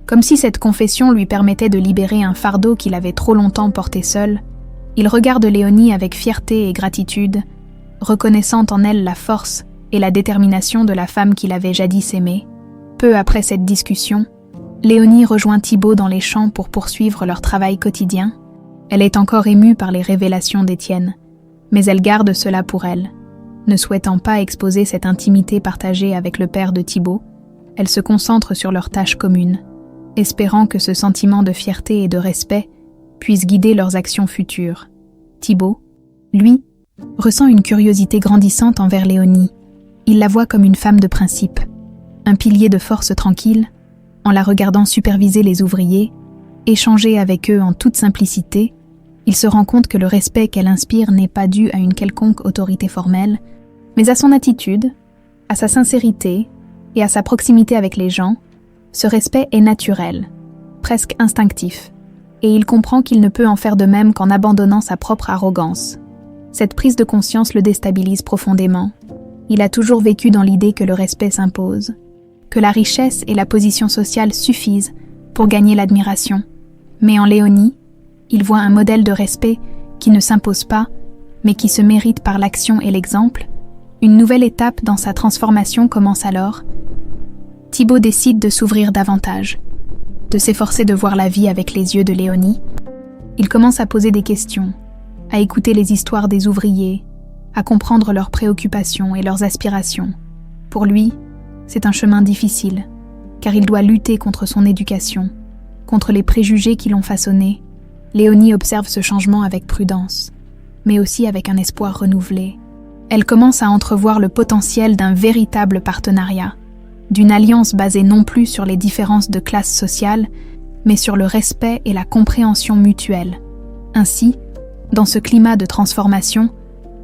Comme si cette confession lui permettait de libérer un fardeau qu'il avait trop longtemps porté seul, il regarde Léonie avec fierté et gratitude, reconnaissant en elle la force et la détermination de la femme qu'il avait jadis aimée. Peu après cette discussion, Léonie rejoint Thibaut dans les champs pour poursuivre leur travail quotidien. Elle est encore émue par les révélations d'Étienne, mais elle garde cela pour elle. Ne souhaitant pas exposer cette intimité partagée avec le père de Thibaut, elle se concentre sur leurs tâches communes, espérant que ce sentiment de fierté et de respect puisse guider leurs actions futures. Thibaut, lui, ressent une curiosité grandissante envers Léonie. Il la voit comme une femme de principe, un pilier de force tranquille, en la regardant superviser les ouvriers, échanger avec eux en toute simplicité. Il se rend compte que le respect qu'elle inspire n'est pas dû à une quelconque autorité formelle, mais à son attitude, à sa sincérité et à sa proximité avec les gens. Ce respect est naturel, presque instinctif, et il comprend qu'il ne peut en faire de même qu'en abandonnant sa propre arrogance. Cette prise de conscience le déstabilise profondément. Il a toujours vécu dans l'idée que le respect s'impose, que la richesse et la position sociale suffisent pour gagner l'admiration. Mais en Léonie, il voit un modèle de respect qui ne s'impose pas, mais qui se mérite par l'action et l'exemple. Une nouvelle étape dans sa transformation commence alors. Thibaut décide de s'ouvrir davantage, de s'efforcer de voir la vie avec les yeux de Léonie. Il commence à poser des questions, à écouter les histoires des ouvriers, à comprendre leurs préoccupations et leurs aspirations. Pour lui, c'est un chemin difficile, car il doit lutter contre son éducation, contre les préjugés qui l'ont façonné. Léonie observe ce changement avec prudence, mais aussi avec un espoir renouvelé. Elle commence à entrevoir le potentiel d'un véritable partenariat, d'une alliance basée non plus sur les différences de classe sociale, mais sur le respect et la compréhension mutuelle. Ainsi, dans ce climat de transformation,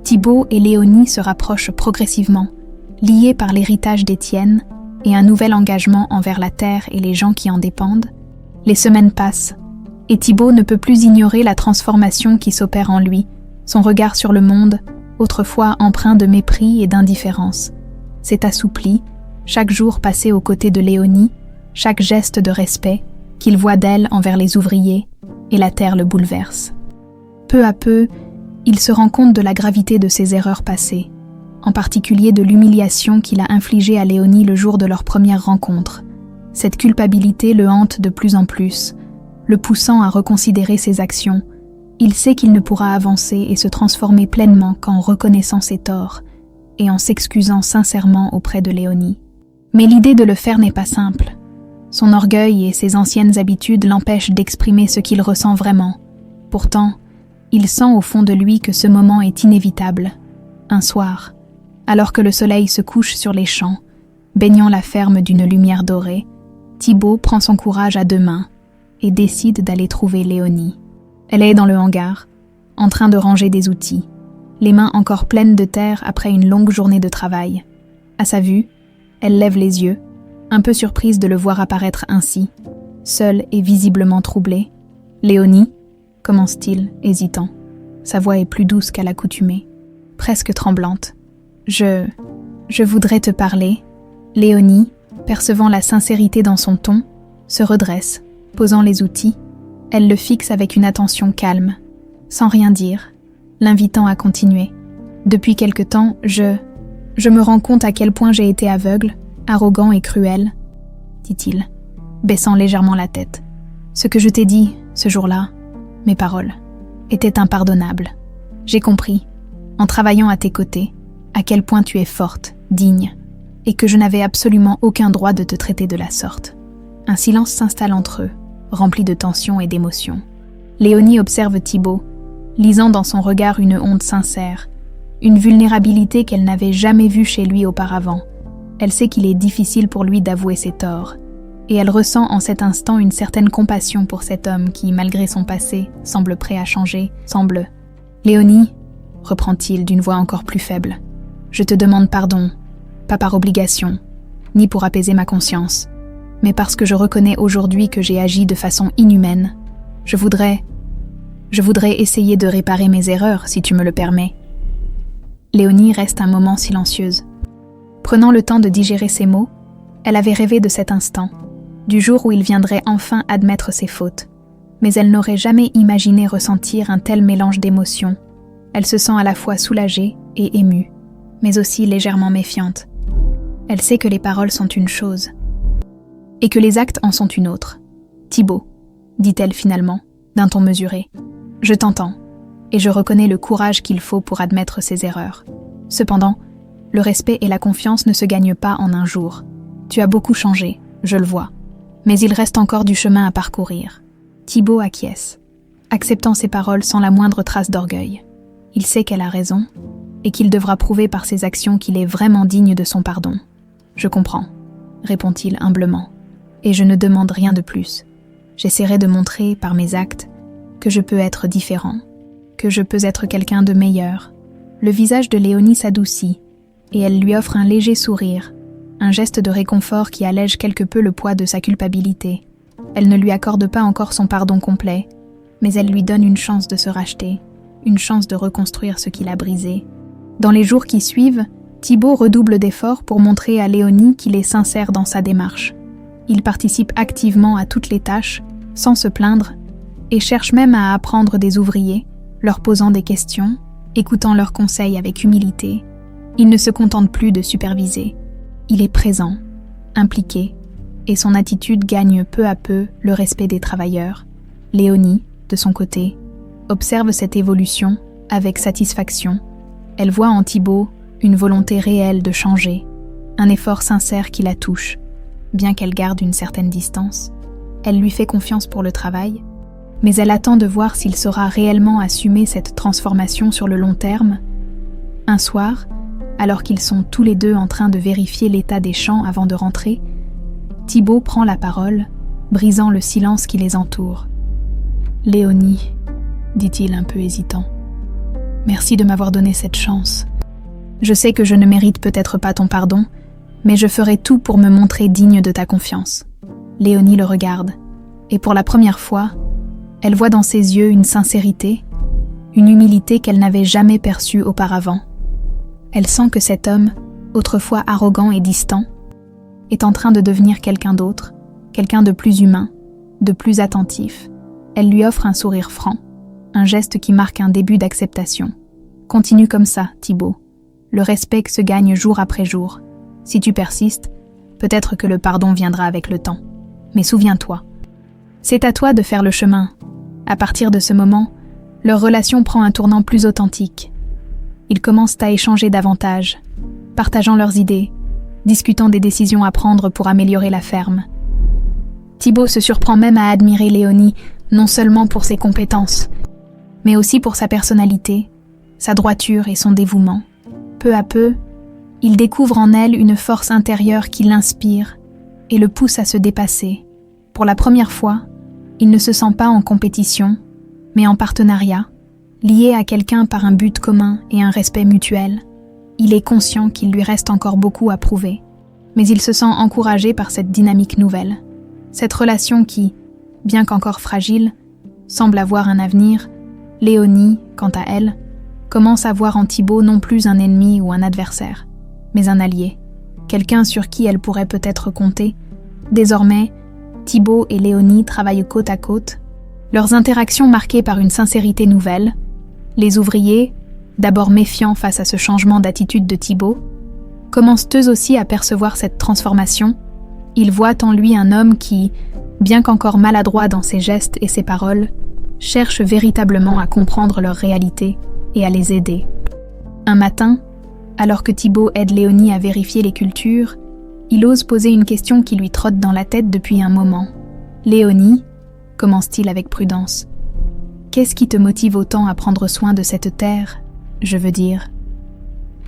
Thibaut et Léonie se rapprochent progressivement, liés par l'héritage d'Étienne et un nouvel engagement envers la terre et les gens qui en dépendent. Les semaines passent, et Thibaut ne peut plus ignorer la transformation qui s'opère en lui, son regard sur le monde, autrefois empreint de mépris et d'indifférence, s'est assoupli, chaque jour passé aux côtés de Léonie, chaque geste de respect qu'il voit d'elle envers les ouvriers, et la terre le bouleverse. Peu à peu, il se rend compte de la gravité de ses erreurs passées, en particulier de l'humiliation qu'il a infligée à Léonie le jour de leur première rencontre. Cette culpabilité le hante de plus en plus, le poussant à reconsidérer ses actions. Il sait qu'il ne pourra avancer et se transformer pleinement qu'en reconnaissant ses torts et en s'excusant sincèrement auprès de Léonie. Mais l'idée de le faire n'est pas simple. Son orgueil et ses anciennes habitudes l'empêchent d'exprimer ce qu'il ressent vraiment. Pourtant, il sent au fond de lui que ce moment est inévitable. Un soir, alors que le soleil se couche sur les champs, baignant la ferme d'une lumière dorée, Thibaut prend son courage à deux mains et décide d'aller trouver Léonie. Elle est dans le hangar, en train de ranger des outils, les mains encore pleines de terre après une longue journée de travail. À sa vue, elle lève les yeux, un peu surprise de le voir apparaître ainsi, seule et visiblement troublée. « Léonie » commence-t-il, hésitant. Sa voix est plus douce qu'à l'accoutumée, presque tremblante. « Je voudrais te parler. » Léonie, percevant la sincérité dans son ton, se redresse, posant les outils. Elle le fixe avec une attention calme, sans rien dire, l'invitant à continuer. « Depuis quelque temps, je me rends compte à quel point j'ai été aveugle, arrogant et cruel, » dit-il, baissant légèrement la tête. « Ce que je t'ai dit, ce jour-là, mes paroles, étaient impardonnables. J'ai compris, en travaillant à tes côtés, à quel point tu es forte, digne, et que je n'avais absolument aucun droit de te traiter de la sorte. » Un silence s'installe entre eux, rempli de tension et d'émotion. Léonie observe Thibaut, lisant dans son regard une honte sincère, une vulnérabilité qu'elle n'avait jamais vue chez lui auparavant. Elle sait qu'il est difficile pour lui d'avouer ses torts, et elle ressent en cet instant une certaine compassion pour cet homme qui, malgré son passé, semble prêt à changer, semble... « Léonie, » reprend-il d'une voix encore plus faible, « je te demande pardon, pas par obligation, ni pour apaiser ma conscience, mais parce que je reconnais aujourd'hui que j'ai agi de façon inhumaine. Je voudrais essayer de réparer mes erreurs, si tu me le permets. » Léonie reste un moment silencieuse. Prenant le temps de digérer ces mots, elle avait rêvé de cet instant, du jour où il viendrait enfin admettre ses fautes. Mais elle n'aurait jamais imaginé ressentir un tel mélange d'émotions. Elle se sent à la fois soulagée et émue, mais aussi légèrement méfiante. Elle sait que les paroles sont une chose, et que les actes en sont une autre. « Thibaut, » dit-elle finalement, d'un ton mesuré, « je t'entends, et je reconnais le courage qu'il faut pour admettre ses erreurs. Cependant, le respect et la confiance ne se gagnent pas en un jour. Tu as beaucoup changé, je le vois, mais il reste encore du chemin à parcourir. » Thibaut acquiesce, acceptant ses paroles sans la moindre trace d'orgueil. Il sait qu'elle a raison, et qu'il devra prouver par ses actions qu'il est vraiment digne de son pardon. « Je comprends, » répond-il humblement, « et je ne demande rien de plus. J'essaierai de montrer, par mes actes, que je peux être différent, que je peux être quelqu'un de meilleur. » Le visage de Léonie s'adoucit, et elle lui offre un léger sourire, un geste de réconfort qui allège quelque peu le poids de sa culpabilité. Elle ne lui accorde pas encore son pardon complet, mais elle lui donne une chance de se racheter, une chance de reconstruire ce qu'il a brisé. Dans les jours qui suivent, Thibaut redouble d'efforts pour montrer à Léonie qu'il est sincère dans sa démarche. Il participe activement à toutes les tâches, sans se plaindre, et cherche même à apprendre des ouvriers, leur posant des questions, écoutant leurs conseils avec humilité. Il ne se contente plus de superviser. Il est présent, impliqué, et son attitude gagne peu à peu le respect des travailleurs. Léonie, de son côté, observe cette évolution avec satisfaction. Elle voit en Thibaut une volonté réelle de changer, un effort sincère qui la touche, bien qu'elle garde une certaine distance. Elle lui fait confiance pour le travail, mais elle attend de voir s'il saura réellement assumer cette transformation sur le long terme. Un soir, alors qu'ils sont tous les deux en train de vérifier l'état des champs avant de rentrer, Thibaut prend la parole, brisant le silence qui les entoure. « Léonie, » dit-il un peu hésitant, « merci de m'avoir donné cette chance. Je sais que je ne mérite peut-être pas ton pardon, mais je ferai tout pour me montrer digne de ta confiance. » Léonie le regarde, et pour la première fois, elle voit dans ses yeux une sincérité, une humilité qu'elle n'avait jamais perçue auparavant. Elle sent que cet homme, autrefois arrogant et distant, est en train de devenir quelqu'un d'autre, quelqu'un de plus humain, de plus attentif. Elle lui offre un sourire franc, un geste qui marque un début d'acceptation. « Continue comme ça, Thibaut. Le respect se gagne jour après jour. Si tu persistes, peut-être que le pardon viendra avec le temps. Mais souviens-toi, c'est à toi de faire le chemin. » À partir de ce moment, leur relation prend un tournant plus authentique. Ils commencent à échanger davantage, partageant leurs idées, discutant des décisions à prendre pour améliorer la ferme. Thibaut se surprend même à admirer Léonie, non seulement pour ses compétences, mais aussi pour sa personnalité, sa droiture et son dévouement. Peu à peu, il découvre en elle une force intérieure qui l'inspire et le pousse à se dépasser. Pour la première fois, il ne se sent pas en compétition, mais en partenariat, lié à quelqu'un par un but commun et un respect mutuel. Il est conscient qu'il lui reste encore beaucoup à prouver, mais il se sent encouragé par cette dynamique nouvelle. Cette relation qui, bien qu'encore fragile, semble avoir un avenir. Léonie, quant à elle, commence à voir en Thibaut non plus un ennemi ou un adversaire, mais un allié, quelqu'un sur qui elle pourrait peut-être compter. Désormais, Thibaut et Léonie travaillent côte à côte, leurs interactions marquées par une sincérité nouvelle. Les ouvriers, d'abord méfiants face à ce changement d'attitude de Thibaut, commencent eux aussi à percevoir cette transformation. Ils voient en lui un homme qui, bien qu'encore maladroit dans ses gestes et ses paroles, cherche véritablement à comprendre leur réalité et à les aider. Un matin, alors que Thibaut aide Léonie à vérifier les cultures, il ose poser une question qui lui trotte dans la tête depuis un moment. « Léonie, » commence-t-il avec prudence, « qu'est-ce qui te motive autant à prendre soin de cette terre, je veux dire,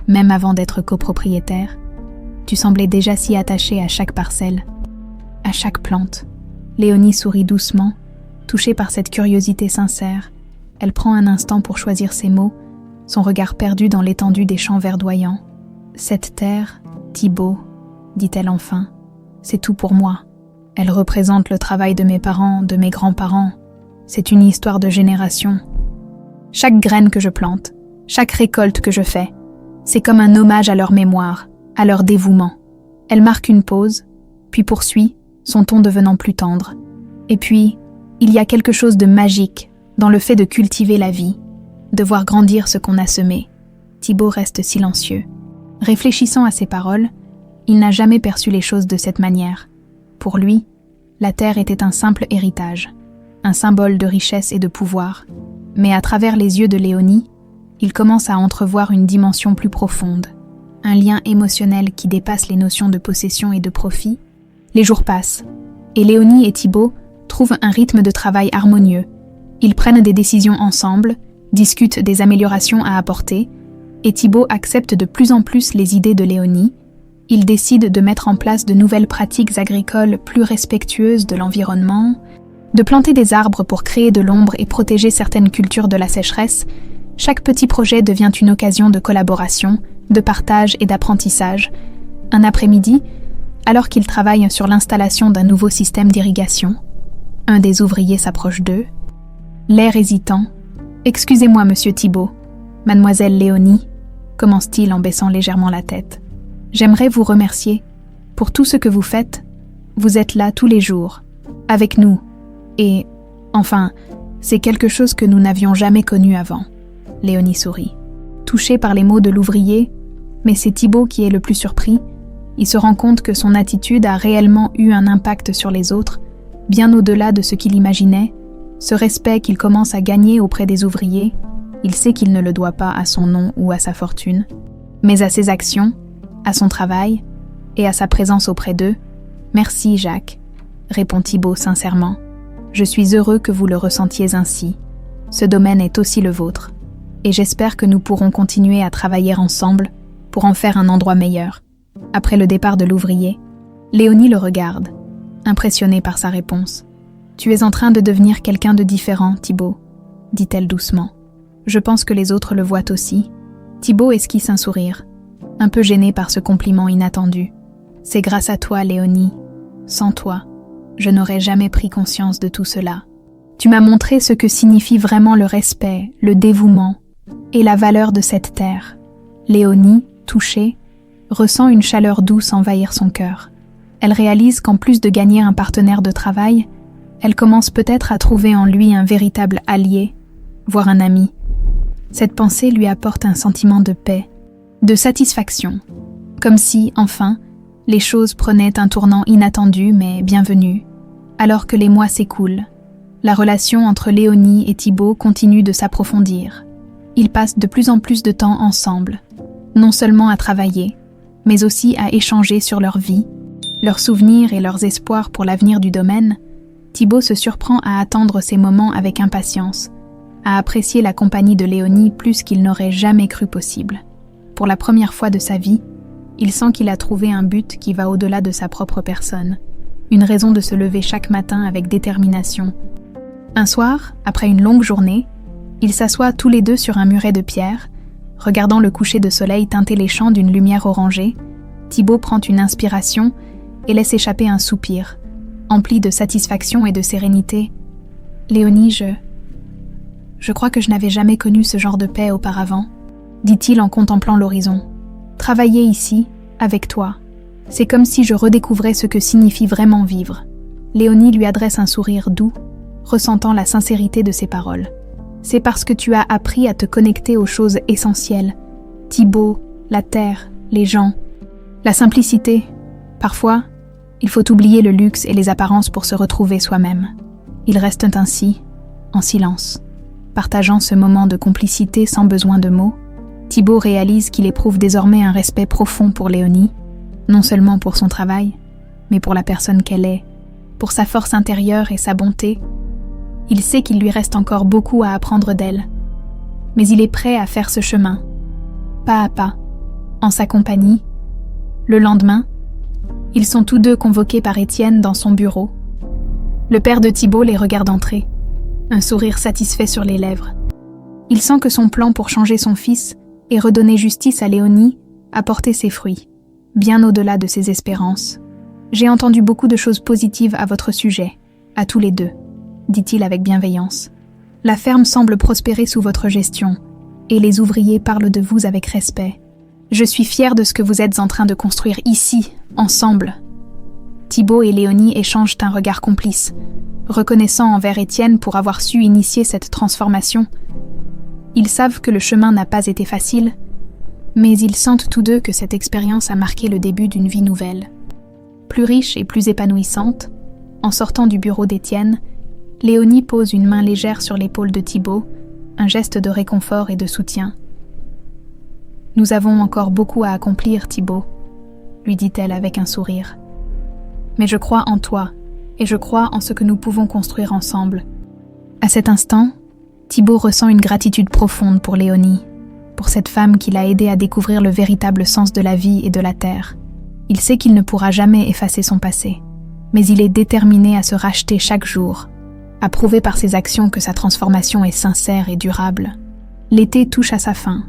même avant d'être copropriétaire, tu semblais déjà si attachée à chaque parcelle, à chaque plante. » Léonie sourit doucement, touchée par cette curiosité sincère. Elle prend un instant pour choisir ses mots, son regard perdu dans l'étendue des champs verdoyants. « Cette terre, Thibaut, » dit-elle enfin, « c'est tout pour moi. Elle représente le travail de mes parents, de mes grands-parents. C'est une histoire de génération. Chaque graine que je plante, chaque récolte que je fais, c'est comme un hommage à leur mémoire, à leur dévouement. » Elle marque une pause, puis poursuit, son ton devenant plus tendre. « Et puis, il y a quelque chose de magique dans le fait de cultiver la vie, de voir grandir ce qu'on a semé. » Thibaut reste silencieux. Réfléchissant à ses paroles, il n'a jamais perçu les choses de cette manière. Pour lui, la terre était un simple héritage, un symbole de richesse et de pouvoir. Mais à travers les yeux de Léonie, il commence à entrevoir une dimension plus profonde, un lien émotionnel qui dépasse les notions de possession et de profit. Les jours passent, et Léonie et Thibaut trouvent un rythme de travail harmonieux. Ils prennent des décisions ensemble, discutent des améliorations à apporter, et Thibaut accepte de plus en plus les idées de Léonie. Il décide de mettre en place de nouvelles pratiques agricoles plus respectueuses de l'environnement, de planter des arbres pour créer de l'ombre et protéger certaines cultures de la sécheresse. Chaque petit projet devient une occasion de collaboration, de partage et d'apprentissage. Un après-midi, alors qu'ils travaillent sur l'installation d'un nouveau système d'irrigation, un des ouvriers s'approche d'eux. L'air hésitant. « Excusez-moi, monsieur Thibaut. Mademoiselle Léonie, commence-t-il en baissant légèrement la tête. J'aimerais vous remercier pour tout ce que vous faites. Vous êtes là tous les jours, avec nous. Et, enfin, c'est quelque chose que nous n'avions jamais connu avant. » Léonie sourit. Touchée par les mots de l'ouvrier, mais c'est Thibaut qui est le plus surpris. Il se rend compte que son attitude a réellement eu un impact sur les autres, bien au-delà de ce qu'il imaginait. Ce respect qu'il commence à gagner auprès des ouvriers, il sait qu'il ne le doit pas à son nom ou à sa fortune, mais à ses actions, à son travail et à sa présence auprès d'eux. « Merci, Jacques », répond Thibaut sincèrement. « Je suis heureux que vous le ressentiez ainsi. Ce domaine est aussi le vôtre, et j'espère que nous pourrons continuer à travailler ensemble pour en faire un endroit meilleur. » Après le départ de l'ouvrier, Léonie le regarde, impressionnée par sa réponse. « Tu es en train de devenir quelqu'un de différent, Thibaut, » dit-elle doucement. « Je pense que les autres le voient aussi. » Thibaut esquisse un sourire, un peu gêné par ce compliment inattendu. « C'est grâce à toi, Léonie. Sans toi, je n'aurais jamais pris conscience de tout cela. Tu m'as montré ce que signifie vraiment le respect, le dévouement et la valeur de cette terre. » Léonie, touchée, ressent une chaleur douce envahir son cœur. Elle réalise qu'en plus de gagner un partenaire de travail, elle commence peut-être à trouver en lui un véritable allié, voire un ami. Cette pensée lui apporte un sentiment de paix, de satisfaction, comme si, enfin, les choses prenaient un tournant inattendu mais bienvenu. Alors que les mois s'écoulent, la relation entre Léonie et Thibaut continue de s'approfondir. Ils passent de plus en plus de temps ensemble, non seulement à travailler, mais aussi à échanger sur leur vie, leurs souvenirs et leurs espoirs pour l'avenir du domaine. Thibaut se surprend à attendre ces moments avec impatience, à apprécier la compagnie de Léonie plus qu'il n'aurait jamais cru possible. Pour la première fois de sa vie, il sent qu'il a trouvé un but qui va au-delà de sa propre personne, une raison de se lever chaque matin avec détermination. Un soir, après une longue journée, ils s'assoient tous les deux sur un muret de pierre, regardant le coucher de soleil teinter les champs d'une lumière orangée. Thibaut prend une inspiration et laisse échapper un soupir, empli de satisfaction et de sérénité. « Léonie, je crois que je n'avais jamais connu ce genre de paix auparavant, » dit-il en contemplant l'horizon. « Travailler ici, avec toi, c'est comme si je redécouvrais ce que signifie vraiment vivre. » Léonie lui adresse un sourire doux, ressentant la sincérité de ses paroles. « C'est parce que tu as appris à te connecter aux choses essentielles. Thibaut, la terre, les gens, la simplicité. Parfois, il faut oublier le luxe et les apparences pour se retrouver soi-même. » Ils restent ainsi, en silence, partageant ce moment de complicité sans besoin de mots. Thibaut réalise qu'il éprouve désormais un respect profond pour Léonie, non seulement pour son travail, mais pour la personne qu'elle est, pour sa force intérieure et sa bonté. Il sait qu'il lui reste encore beaucoup à apprendre d'elle, mais il est prêt à faire ce chemin, pas à pas, en sa compagnie. Le lendemain, ils sont tous deux convoqués par Étienne dans son bureau. Le père de Thibaut les regarde entrer, un sourire satisfait sur les lèvres. Il sent que son plan pour changer son fils et redonner justice à Léonie a porté ses fruits, bien au-delà de ses espérances. « J'ai entendu beaucoup de choses positives à votre sujet, à tous les deux, » dit-il avec bienveillance. « La ferme semble prospérer sous votre gestion, et les ouvriers parlent de vous avec respect. Je suis fier de ce que vous êtes en train de construire ici, ensemble. » Thibaut et Léonie échangent un regard complice, reconnaissant envers Étienne pour avoir su initier cette transformation. Ils savent que le chemin n'a pas été facile, mais ils sentent tous deux que cette expérience a marqué le début d'une vie nouvelle. Plus riche et plus épanouissante, en sortant du bureau d'Étienne, Léonie pose une main légère sur l'épaule de Thibaut, un geste de réconfort et de soutien. « Nous avons encore beaucoup à accomplir, Thibaut, » lui dit-elle avec un sourire. « Mais je crois en toi, et je crois en ce que nous pouvons construire ensemble. » À cet instant, Thibaut ressent une gratitude profonde pour Léonie. pour cette femme qui l'a aidé à découvrir le véritable sens de la vie et de la terre. Il sait qu'il ne pourra jamais effacer son passé, mais il est déterminé à se racheter chaque jour, à prouver par ses actions que sa transformation est sincère et durable. L'été touche à sa fin,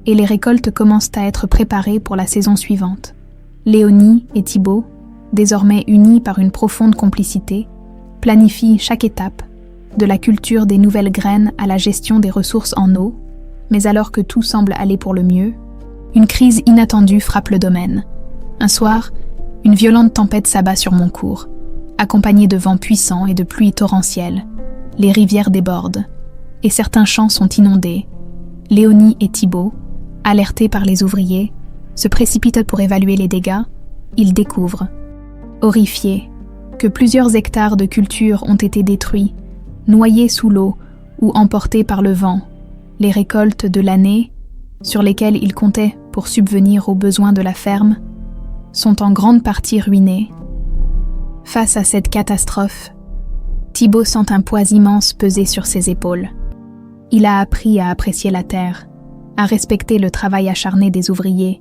et les récoltes commencent à être préparées pour la saison suivante. Léonie et Thibaut, désormais unis par une profonde complicité, planifient chaque étape, de la culture des nouvelles graines à la gestion des ressources en eau, mais alors que tout semble aller pour le mieux, une crise inattendue frappe le domaine. Un soir, une violente tempête s'abat sur mon cours, accompagnée de vents puissants et de pluies torrentielles. Les rivières débordent, et certains champs sont inondés. Léonie et Thibaut, alertés par les ouvriers, se précipitent pour évaluer les dégâts. Ils découvrent, horrifiés, que plusieurs hectares de culture ont été détruits, noyés sous l'eau ou emportés par le vent. Les récoltes de l'année, sur lesquelles ils comptaient pour subvenir aux besoins de la ferme, sont en grande partie ruinées. Face à cette catastrophe, Thibaut sent un poids immense peser sur ses épaules. Il a appris à apprécier la terre, à respecter le travail acharné des ouvriers,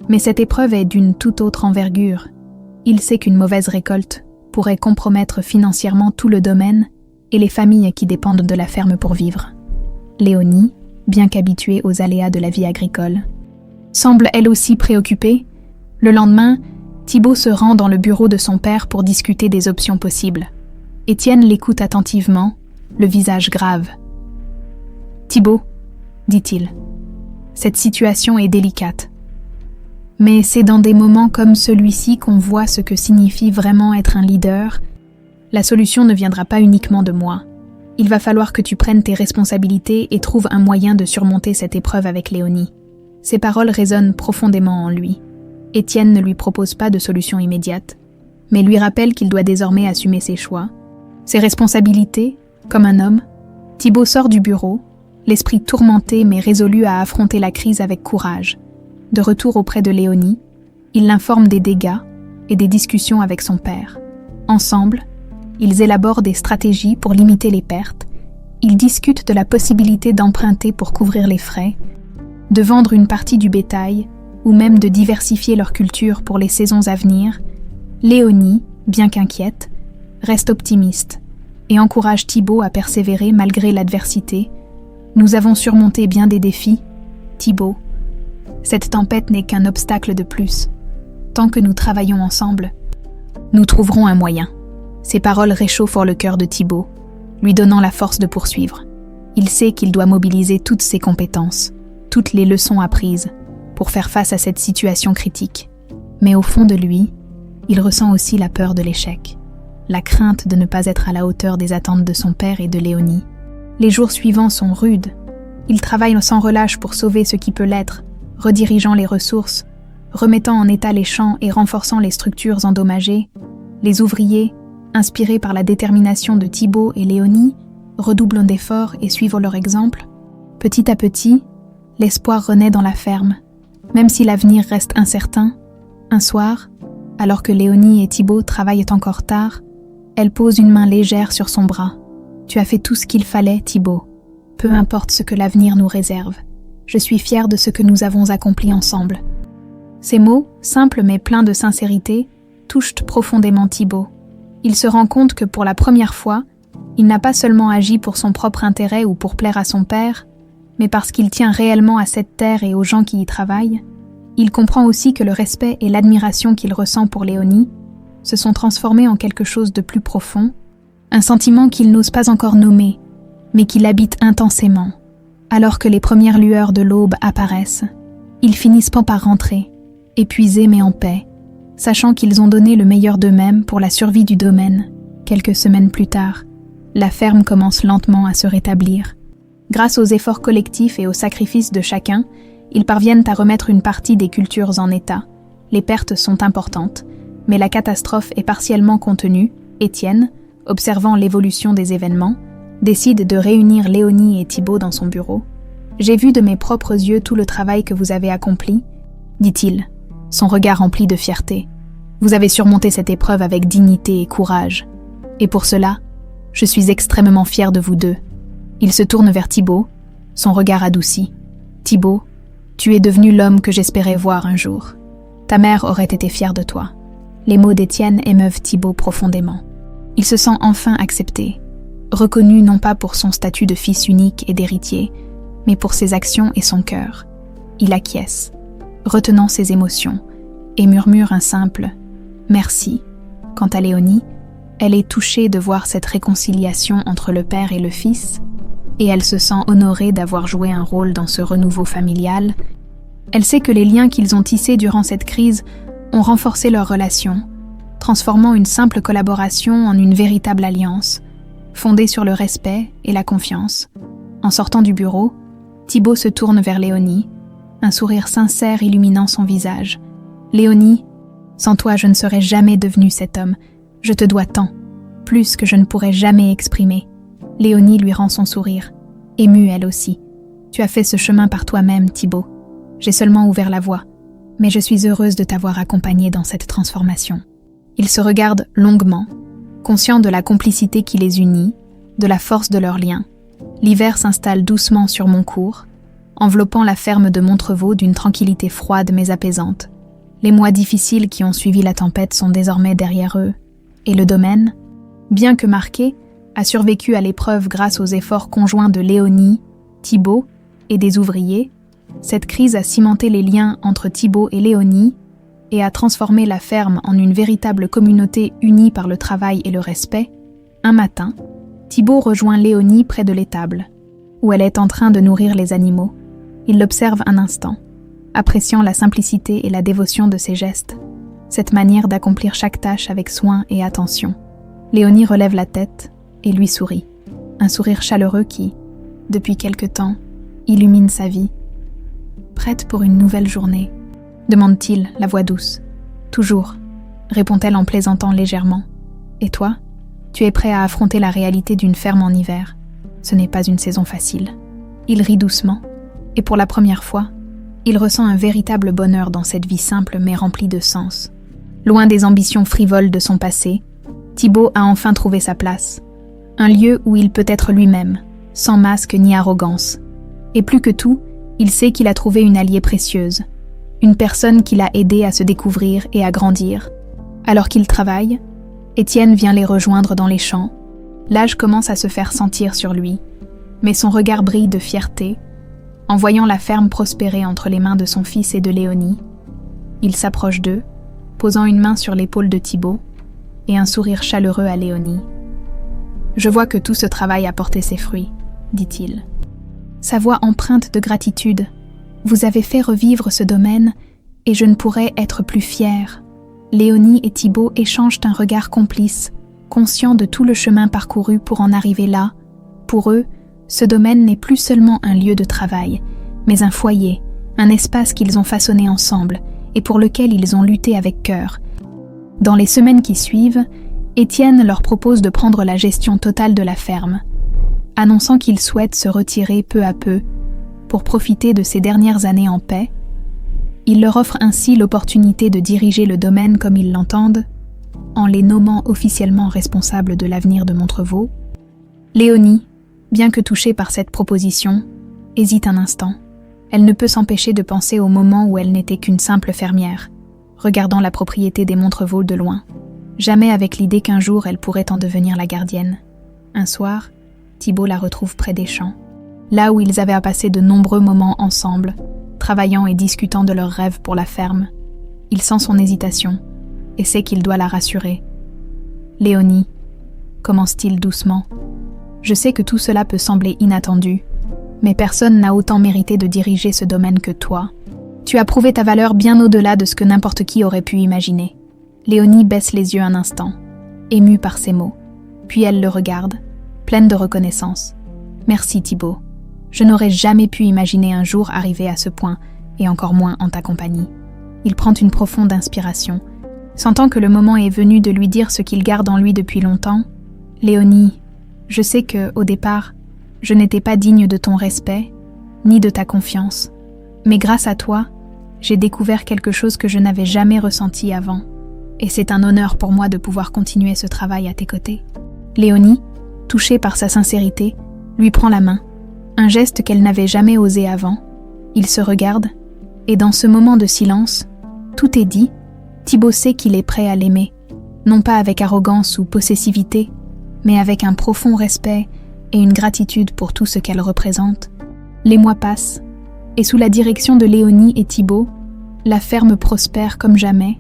mais cette épreuve est d'une toute autre envergure. Il sait qu'une mauvaise récolte pourrait compromettre financièrement tout le domaine et les familles qui dépendent de la ferme pour vivre. Léonie, bien qu'habituée aux aléas de la vie agricole, semble elle aussi préoccupée. Le lendemain, Thibaut se rend dans le bureau de son père pour discuter des options possibles. Étienne l'écoute attentivement, le visage grave. « Thibaut, dit-il, cette situation est délicate. Mais c'est dans des moments comme celui-ci qu'on voit ce que signifie vraiment être un leader. La solution ne viendra pas uniquement de moi. Il va falloir que tu prennes tes responsabilités et trouves un moyen de surmonter cette épreuve avec Léonie. » Ces paroles résonnent profondément en lui. Étienne ne lui propose pas de solution immédiate, mais lui rappelle qu'il doit désormais assumer ses choix, ses responsabilités, comme un homme. Thibaut sort du bureau, l'esprit tourmenté mais résolu à affronter la crise avec courage. De retour auprès de Léonie, il l'informe des dégâts et des discussions avec son père. Ensemble, ils élaborent des stratégies pour limiter les pertes. Ils discutent de la possibilité d'emprunter pour couvrir les frais, de vendre une partie du bétail ou même de diversifier leur culture pour les saisons à venir. Léonie, bien qu'inquiète, reste optimiste et encourage Thibaut à persévérer malgré l'adversité. « Nous avons surmonté bien des défis, Thibaut. Cette tempête n'est qu'un obstacle de plus. Tant que nous travaillons ensemble, nous trouverons un moyen. » Ces paroles réchauffent le cœur de Thibaut, lui donnant la force de poursuivre. Il sait qu'il doit mobiliser toutes ses compétences, toutes les leçons apprises, pour faire face à cette situation critique. Mais au fond de lui, il ressent aussi la peur de l'échec, la crainte de ne pas être à la hauteur des attentes de son père et de Léonie. Les jours suivants sont rudes. Il travaille sans relâche pour sauver ce qui peut l'être, redirigeant les ressources, remettant en état les champs et renforçant les structures endommagées. Les ouvriers, inspirés par la détermination de Thibaut et Léonie, redoublent d'efforts et suivent leur exemple. Petit à petit, l'espoir renaît dans la ferme. Même si l'avenir reste incertain, un soir, alors que Léonie et Thibaut travaillent encore tard, elle pose une main légère sur son bras. « Tu as fait tout ce qu'il fallait, Thibaut. Peu importe ce que l'avenir nous réserve. Je suis fière de ce que nous avons accompli ensemble. » Ces mots, simples mais pleins de sincérité, touchent profondément Thibaut. Il se rend compte que pour la première fois, il n'a pas seulement agi pour son propre intérêt ou pour plaire à son père, mais parce qu'il tient réellement à cette terre et aux gens qui y travaillent. Il comprend aussi que le respect et l'admiration qu'il ressent pour Léonie se sont transformés en quelque chose de plus profond, un sentiment qu'il n'ose pas encore nommer, mais qui l'habite intensément. Alors que les premières lueurs de l'aube apparaissent, ils finissent par rentrer, épuisés mais en paix, sachant qu'ils ont donné le meilleur d'eux-mêmes pour la survie du domaine. Quelques semaines plus tard, la ferme commence lentement à se rétablir. Grâce aux efforts collectifs et aux sacrifices de chacun, ils parviennent à remettre une partie des cultures en état. Les pertes sont importantes, mais la catastrophe est partiellement contenue. Étienne, observant l'évolution des événements, décide de réunir Léonie et Thibaut dans son bureau. « J'ai vu de mes propres yeux tout le travail que vous avez accompli, » dit-il, son regard rempli de fierté. « Vous avez surmonté cette épreuve avec dignité et courage. Et pour cela, je suis extrêmement fier de vous deux. » Il se tourne vers Thibaut, son regard adouci. « Thibaut, Tu es devenu l'homme que j'espérais voir un jour. Ta mère aurait été fière de toi. » Les mots d'Étienne émeuvent Thibaut profondément. Il se sent enfin accepté, reconnu non pas pour son statut de fils unique et d'héritier, mais pour ses actions et son cœur. Il acquiesce, retenant ses émotions, et murmure un simple « merci ». Quant à Léonie, elle est touchée de voir cette réconciliation entre le père et le fils, et elle se sent honorée d'avoir joué un rôle dans ce renouveau familial. Elle sait que les liens qu'ils ont tissés durant cette crise ont renforcé leur relation, transformant une simple collaboration en une véritable alliance, fondée sur le respect et la confiance. En sortant du bureau, Thibaut se tourne vers Léonie, un sourire sincère illuminant son visage. « Léonie, sans toi je ne serais jamais devenu cet homme. Je te dois tant, plus que je ne pourrais jamais exprimer. » Léonie lui rend son sourire, émue elle aussi. « Tu as fait ce chemin par toi-même, Thibaut. J'ai seulement ouvert la voie, mais je suis heureuse de t'avoir accompagné dans cette transformation. » Ils se regardent longuement, conscients de la complicité qui les unit, de la force de leur lien. L'hiver s'installe doucement sur Montcourt, enveloppant la ferme de Montrevaux d'une tranquillité froide mais apaisante. Les mois difficiles qui ont suivi la tempête sont désormais derrière eux, et le domaine, bien que marqué, a survécu à l'épreuve grâce aux efforts conjoints de Léonie, Thibaut et des ouvriers. Cette crise a cimenté les liens entre Thibaut et Léonie et a transformé la ferme en une véritable communauté unie par le travail et le respect. Un matin, Thibaut rejoint Léonie près de l'étable, où elle est en train de nourrir les animaux. Il l'observe un instant, appréciant la simplicité et la dévotion de ses gestes, cette manière d'accomplir chaque tâche avec soin et attention. Léonie relève la tête et lui sourit, un sourire chaleureux qui, depuis quelque temps, illumine sa vie. « Prête pour une nouvelle journée ?» demande-t-il, la voix douce. « Toujours », répond-elle en plaisantant légèrement. « Et toi ? Tu es prêt à affronter la réalité d'une ferme en hiver. Ce n'est pas une saison facile. » Il rit doucement, et pour la première fois, il ressent un véritable bonheur dans cette vie simple mais remplie de sens. Loin des ambitions frivoles de son passé, Thibaut a enfin trouvé sa place. Un lieu où il peut être lui-même, sans masque ni arrogance. Et plus que tout, il sait qu'il a trouvé une alliée précieuse, une personne qui l'a aidé à se découvrir et à grandir. Alors qu'il travaille, Étienne vient les rejoindre dans les champs. L'âge commence à se faire sentir sur lui, mais son regard brille de fierté en voyant la ferme prospérer entre les mains de son fils et de Léonie. Il s'approche d'eux, posant une main sur l'épaule de Thibaut et un sourire chaleureux à Léonie. « Je vois que tout ce travail a porté ses fruits, » dit-il. Sa voix empreinte de gratitude. « Vous avez fait revivre ce domaine et je ne pourrais être plus fière. » Léonie et Thibaut échangent un regard complice, conscients de tout le chemin parcouru pour en arriver là. Pour eux, ce domaine n'est plus seulement un lieu de travail, mais un foyer, un espace qu'ils ont façonné ensemble et pour lequel ils ont lutté avec cœur. Dans les semaines qui suivent, Étienne leur propose de prendre la gestion totale de la ferme, annonçant qu'il souhaite se retirer peu à peu pour profiter de ses dernières années en paix. Il leur offre ainsi l'opportunité de diriger le domaine comme ils l'entendent, en les nommant officiellement responsables de l'avenir de Montrevaux. Léonie, bien que touchée par cette proposition, hésite un instant. Elle ne peut s'empêcher de penser au moment où elle n'était qu'une simple fermière, regardant la propriété des Montrevaux de loin, jamais avec l'idée qu'un jour elle pourrait en devenir la gardienne. Un soir, Thibaut la retrouve près des champs, là où ils avaient passé de nombreux moments ensemble, travaillant et discutant de leurs rêves pour la ferme. Il sent son hésitation et sait qu'il doit la rassurer. « Léonie, » commence-t-il doucement, « je sais que tout cela peut sembler inattendu, mais personne n'a autant mérité de diriger ce domaine que toi. Tu as prouvé ta valeur bien au-delà de ce que n'importe qui aurait pu imaginer. » Léonie baisse les yeux un instant, émue par ces mots. Puis elle le regarde, pleine de reconnaissance. « Merci Thibaut. Je n'aurais jamais pu imaginer un jour arriver à ce point, et encore moins en ta compagnie. » Il prend une profonde inspiration, sentant que le moment est venu de lui dire ce qu'il garde en lui depuis longtemps. « Léonie, je sais que, au départ, je n'étais pas digne de ton respect, ni de ta confiance. Mais grâce à toi, j'ai découvert quelque chose que je n'avais jamais ressenti avant. Et c'est un honneur pour moi de pouvoir continuer ce travail à tes côtés. » Léonie, touchée par sa sincérité, lui prend la main, un geste qu'elle n'avait jamais osé avant. Ils se regardent, Et dans ce moment de silence, tout est dit, Thibaut sait qu'il est prêt à l'aimer, non pas avec arrogance ou possessivité, mais avec un profond respect et une gratitude pour tout ce qu'elle représente. Les mois passent, et sous la direction de Léonie et Thibaut, la ferme prospère comme jamais.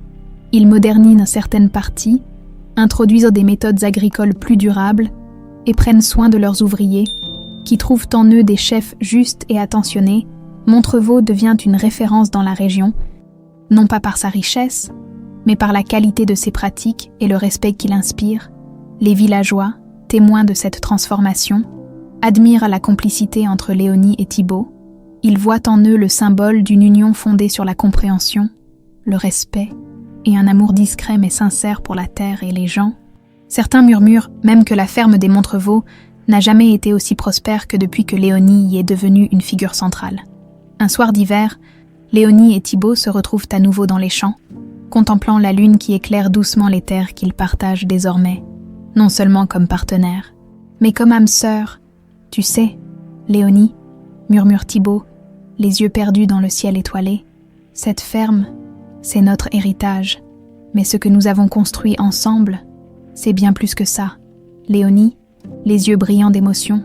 Ils modernisent certaines parties, introduisent des méthodes agricoles plus durables et prennent soin de leurs ouvriers, qui trouvent en eux des chefs justes et attentionnés. Montrevaux devient une référence dans la région, non pas par sa richesse, mais par la qualité de ses pratiques et le respect qu'il inspire. Les villageois, témoins de cette transformation, admirent la complicité entre Léonie et Thibaut. Ils voient en eux le symbole d'une union fondée sur la compréhension, le respect et un amour discret mais sincère pour la terre et les gens. Certains murmurent même que la ferme des Montrevaux n'a jamais été aussi prospère que depuis que Léonie y est devenue une figure centrale. Un soir d'hiver, Léonie et Thibaut se retrouvent à nouveau dans les champs, contemplant la lune qui éclaire doucement les terres qu'ils partagent désormais, non seulement comme partenaires, mais comme âmes sœurs. « Tu sais, Léonie, murmure Thibaut, les yeux perdus dans le ciel étoilé, cette ferme, c'est notre héritage, mais ce que nous avons construit ensemble, c'est bien plus que ça. » Léonie, les yeux brillants d'émotion,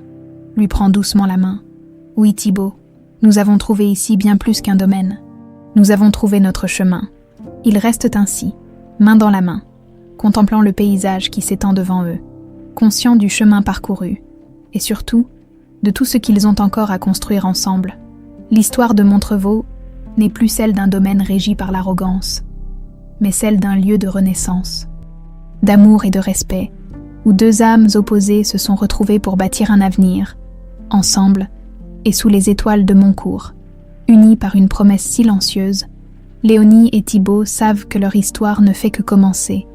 lui prend doucement la main. « Oui, Thibaut, nous avons trouvé ici bien plus qu'un domaine. Nous avons trouvé notre chemin. » Ils restent ainsi, main dans la main, contemplant le paysage qui s'étend devant eux, conscients du chemin parcouru, et surtout, de tout ce qu'ils ont encore à construire ensemble. L'histoire de Montrevaux n'est plus celle d'un domaine régi par l'arrogance, mais celle d'un lieu de renaissance, d'amour et de respect, où deux âmes opposées se sont retrouvées pour bâtir un avenir, ensemble et sous les étoiles de Montcourt, unis par une promesse silencieuse. Léonie et Thibaut savent que leur histoire ne fait que commencer,